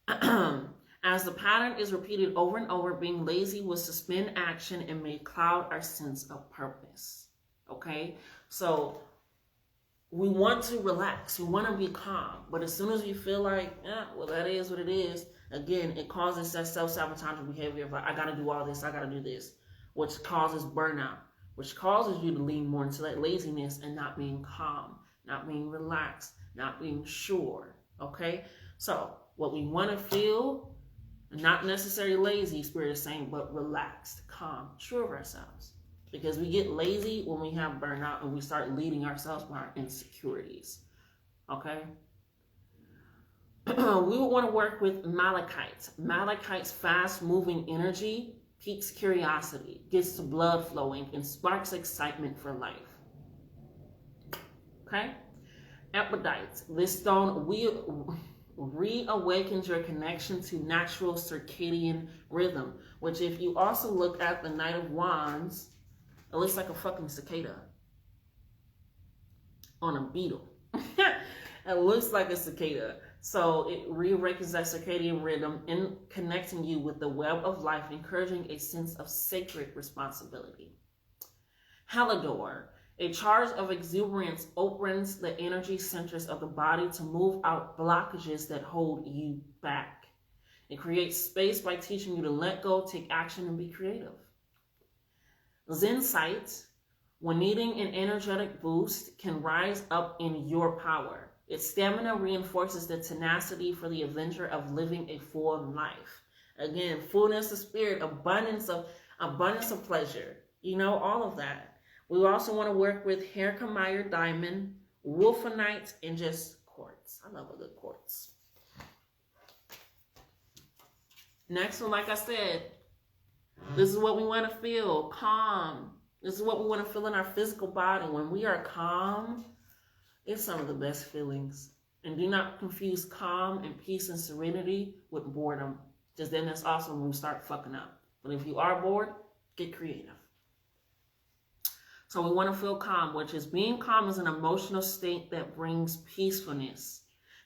As the pattern is repeated over and over, being lazy will suspend action and may cloud our sense of purpose. Okay? So we want to relax. We want to be calm. But as soon as we feel like, well, that is what it is, again, it causes that self-sabotaging behavior of, I got to do all this, I got to do this, which causes burnout, which causes you to lean more into that laziness and not being calm, not being relaxed, not being sure, okay? So what we want to feel, not necessarily lazy, Spirit is saying, but relaxed, calm, sure of ourselves. Because we get lazy when we have burnout and we start leading ourselves by our insecurities, okay? We would want to work with malachite. Malachite's fast-moving energy piques curiosity, gets the blood flowing, and sparks excitement for life. Okay? Epidite. This stone reawakens your connection to natural circadian rhythm, which if you also look at the Knight of Wands, it looks like a fucking cicada on a beetle. It looks like a cicada. So it reawakens that circadian rhythm in connecting you with the web of life, encouraging a sense of sacred responsibility. Halidor, a charge of exuberance opens the energy centers of the body to move out blockages that hold you back. It creates space by teaching you to let go, take action, and be creative. Zensight, when needing an energetic boost, can rise up in your power. Its stamina reinforces the tenacity for the adventure of living a full life. Again, fullness of spirit, abundance of pleasure. You know, all of that. We also want to work with Herkimer diamond, wolfenite, and just quartz. I love a good quartz. Next one, like I said, this is what we want to feel, calm. This is what we want to feel in our physical body. When we are calm, it's some of the best feelings. And do not confuse calm and peace and serenity with boredom. Because then that's also when we start fucking up. But if you are bored, get creative. So we want to feel calm, which is being calm is an emotional state that brings peacefulness,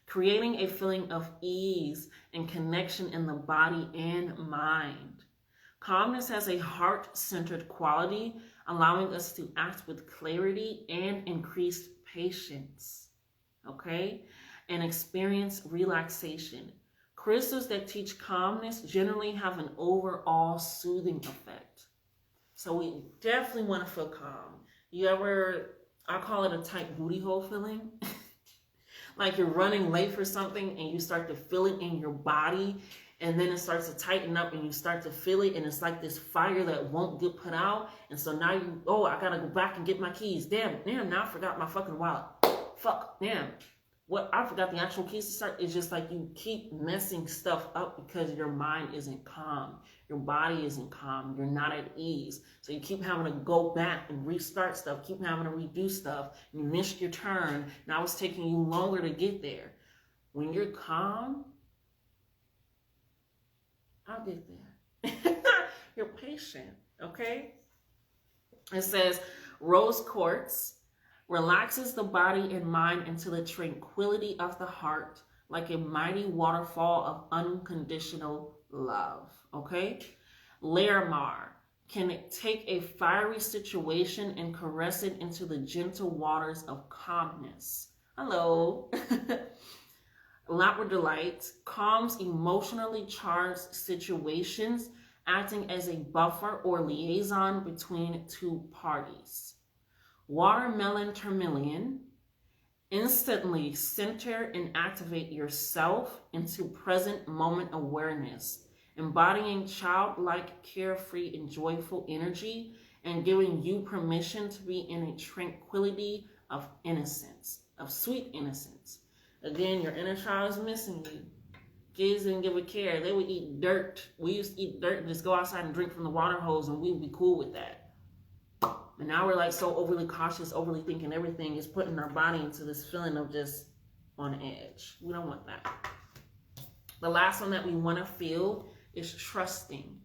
creating a feeling of ease and connection in the body and mind. Calmness has a heart-centered quality, allowing us to act with clarity and increased patience, okay? And experience relaxation. Crystals that teach calmness generally have an overall soothing effect. So we definitely want to feel calm. You ever, I call it a tight booty hole feeling. Like you're running late for something and you start to feel it in your body, and then it starts to tighten up and you start to feel it, and it's like this fire that won't get put out. And so now I gotta go back and get my keys. Damn, now I forgot my fucking wallet. Fuck, damn. What, I forgot the actual keys to start. It's just like you keep messing stuff up because your mind isn't calm. Your body isn't calm. You're not at ease. So you keep having to go back and restart stuff. Keep having to redo stuff. You missed your turn. Now it's taking you longer to get there. When you're calm, I'll get there. You're patient, okay? It says rose quartz relaxes the body and mind into the tranquility of the heart, like a mighty waterfall of unconditional love, okay? Larimar can take a fiery situation and caress it into the gentle waters of calmness. Hello. Labradorite calms emotionally charged situations, acting as a buffer or liaison between two parties. Watermelon tourmaline, instantly center and activate yourself into present moment awareness, embodying childlike, carefree, and joyful energy, and giving you permission to be in a tranquility of innocence, of sweet innocence. Again, your inner child is missing you. Kids didn't give a care. They would eat dirt. We used to eat dirt and just go outside and drink from the water hose, and we would be cool with that. And now we're like so overly cautious, overly thinking everything is putting our body into this feeling of just on edge. We don't want that. The last one that we want to feel is trusting.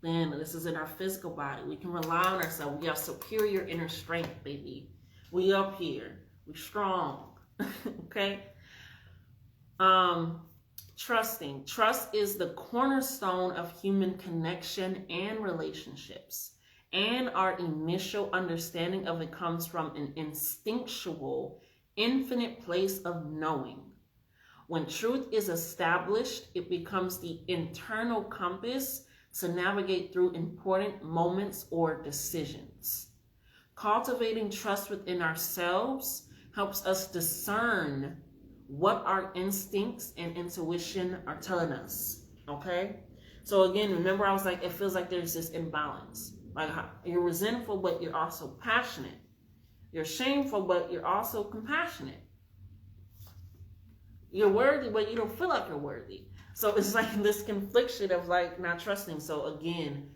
Then this is in our physical body. We can rely on ourselves. We have superior inner strength, baby. We up here. We strong. Okay? Trusting. Trust is the cornerstone of human connection and relationships. And our initial understanding of it comes from an instinctual, infinite place of knowing. When truth is established, it becomes the internal compass to navigate through important moments or decisions. Cultivating trust within ourselves helps us discern what our instincts and intuition are telling us, okay? So again, remember I was like, it feels like there's this imbalance. Like you're resentful, but you're also passionate. You're shameful, but you're also compassionate. You're worthy, but you don't feel like you're worthy. So it's like this confliction of like not trusting. So again,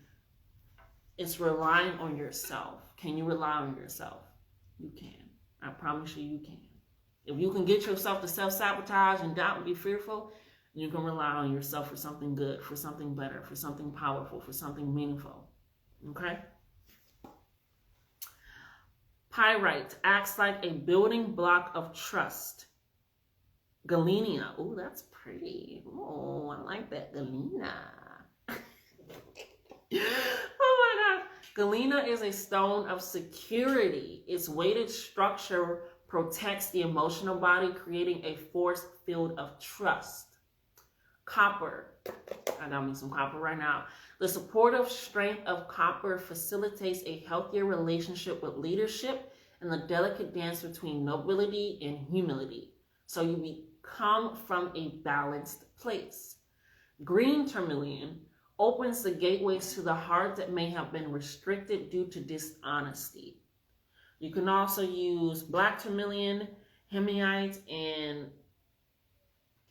it's relying on yourself. Can you rely on yourself? You can. I promise you can. If you can get yourself to self-sabotage and doubt and be fearful, you can rely on yourself for something good, for something better, for something powerful, for something meaningful. Okay? Pyrite acts like a building block of trust. Galena. Oh, that's pretty. Oh, I like that. Galena. Oh my God. Galena is a stone of security. Its weighted structure protects the emotional body, creating a force field of trust. Copper. I got me some copper right now. The supportive strength of copper facilitates a healthier relationship with leadership and the delicate dance between nobility and humility. so you come from a balanced place. Green tourmaline opens the gateways to the heart that may have been restricted due to dishonesty. You can also use black tourmaline, hemionite, and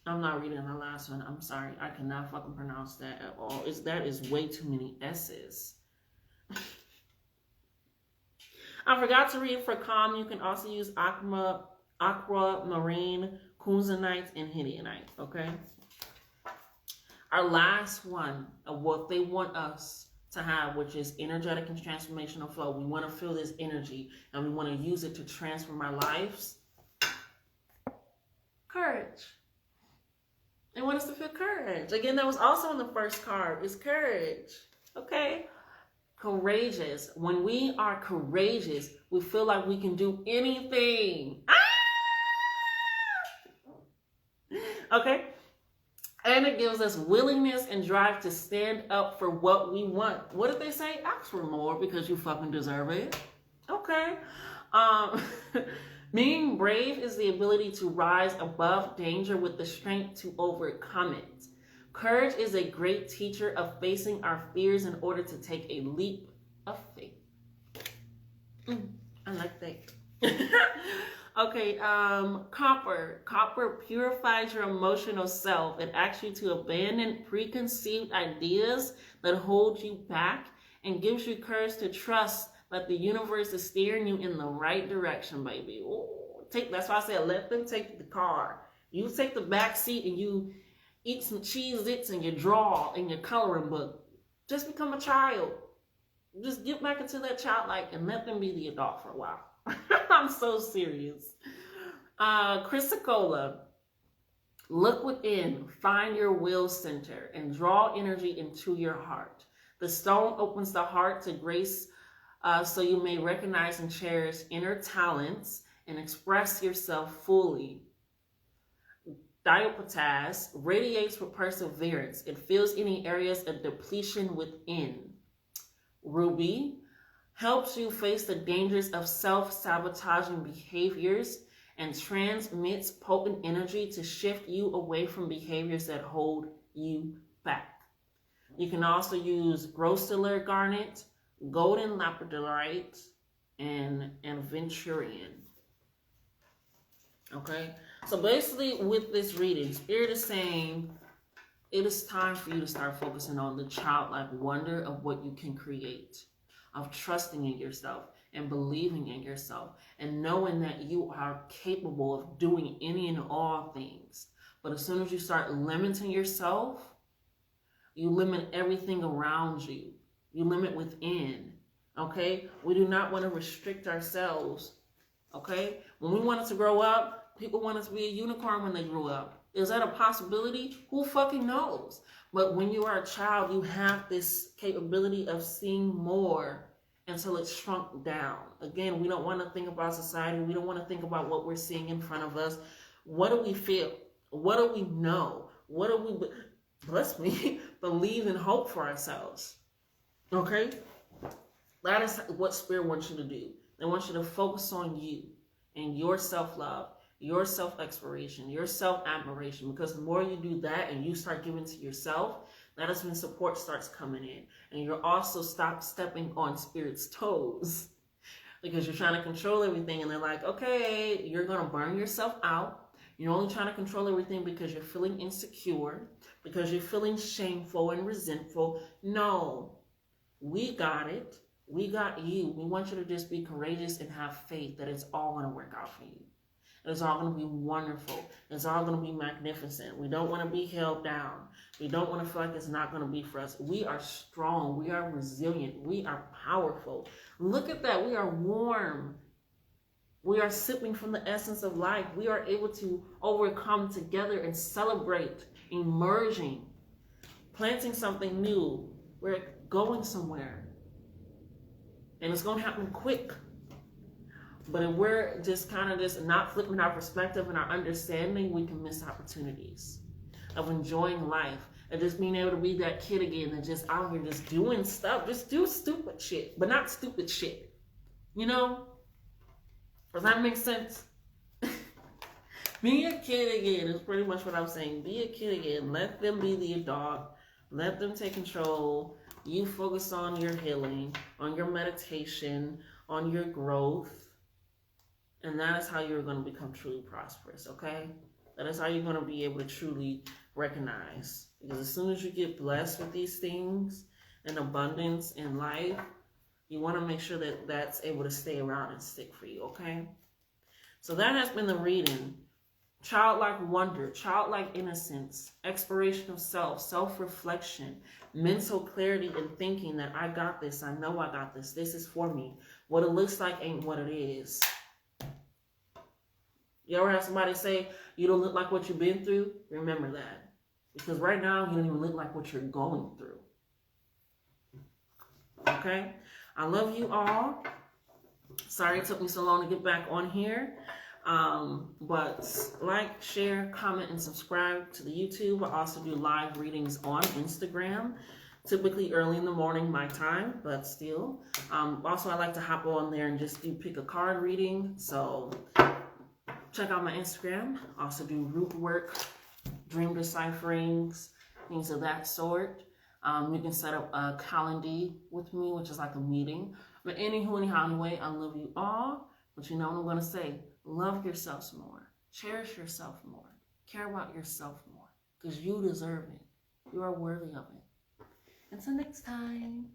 I'm not reading the last one. I'm sorry. I cannot fucking pronounce that at all. That is way too many S's. I forgot to read for calm. You can also use aquamarine, kunzanite, and hedianite. Okay. Our last one of what they want us to have, which is energetic and transformational flow. We want to feel this energy and we want to use it to transform our lives. Courage. They want us to feel courage. Again, that was also in the first card, is courage. Okay? Courageous. When we are courageous, we feel like we can do anything. Okay? And it gives us willingness and drive to stand up for what we want. What did they say? Ask for more because you fucking deserve it. Okay. Being brave is the ability to rise above danger with the strength to overcome it. Courage is a great teacher of facing our fears in order to take a leap of faith. I like that. Okay, copper. Copper purifies your emotional self. It asks you to abandon preconceived ideas that hold you back and gives you courage to trust that the universe is steering you in the right direction, baby. Ooh, that's why I said let them take the car. You take the back seat and you eat some Cheez-Its and you draw in your coloring book. Just become a child. Just get back into that childlike and let them be the adult for a while. I'm so serious. Chrysocolla. Look within, find your will center, and draw energy into your heart. The stone opens the heart to grace, so you may recognize and cherish inner talents and express yourself fully. Diapotas radiates with perseverance. It fills any areas of depletion within. Ruby helps you face the dangers of self-sabotaging behaviors and transmits potent energy to shift you away from behaviors that hold you back. You can also use grossular garnet, golden lapidolite, and venturion. Okay, so basically with this reading, Spirit is saying it is time for you to start focusing on the childlike wonder of what you can create, of trusting in yourself and believing in yourself and knowing that you are capable of doing any and all things. But as soon as you start limiting yourself, you limit everything around you. You limit within, okay? We do not want to restrict ourselves, okay? When we wanted to grow up, people wanted to be a unicorn when they grew up. Is that a possibility? Who fucking knows? But when you are a child, you have this capability of seeing more until it's shrunk down. Again, we don't want to think about society. We don't want to think about what we're seeing in front of us. What do we feel? What do we know? What do we, bless me, believe and hope for ourselves? Okay? That is what Spirit wants you to do. They want you to focus on you and your self-love, your self-exploration, your self-admiration, because the more you do that and you start giving to yourself, that is when support starts coming in. And you'll also stop stepping on Spirit's toes because you're trying to control everything. And they're like, okay, you're going to burn yourself out. You're only trying to control everything because you're feeling insecure, because you're feeling shameful and resentful. No, we got it. We got you. We want you to just be courageous and have faith that it's all going to work out for you. It's all going to be wonderful. It's all going to be magnificent. We don't want to be held down. We don't want to feel like it's not going to be for us. We are strong. We are resilient. We are powerful. Look at that. We are warm. We are sipping from the essence of life. We are able to overcome together and celebrate, emerging, planting something new. We're going somewhere. And it's going to happen quick. But if we're just kind of just not flipping our perspective and our understanding, we can miss opportunities of enjoying life and just being able to be that kid again and just out here just doing stuff. Just do stupid shit, but not stupid shit. You know? Does that make sense? Be a kid again is pretty much what I'm saying. Be a kid again. Let them be the adult. Let them take control. You focus on your healing, on your meditation, on your growth. And that is how you're going to become truly prosperous, okay? That is how you're going to be able to truly recognize. Because as soon as you get blessed with these things and abundance in life, you want to make sure that that's able to stay around and stick for you, okay? So that has been the reading. Childlike wonder, childlike innocence, exploration of self, self-reflection, mental clarity and thinking that I got this, I know I got this, this is for me. What it looks like ain't what it is. You ever have somebody say, you don't look like what you've been through? Remember that. Because right now, you don't even look like what you're going through. Okay? I love you all. Sorry it took me so long to get back on here. But like, share, comment, and subscribe to the YouTube. I also do live readings on Instagram, typically early in the morning, my time, but still. Also, I like to hop on there and just pick a card reading. So check out my Instagram. Also do root work, dream decipherings, things of that sort. You can set up a calendar with me, which is like a meeting. But anyway, I love you all. But you know what I'm going to say. Love yourselves more. Cherish yourself more. Care about yourself more. Because you deserve it. You are worthy of it. Until next time.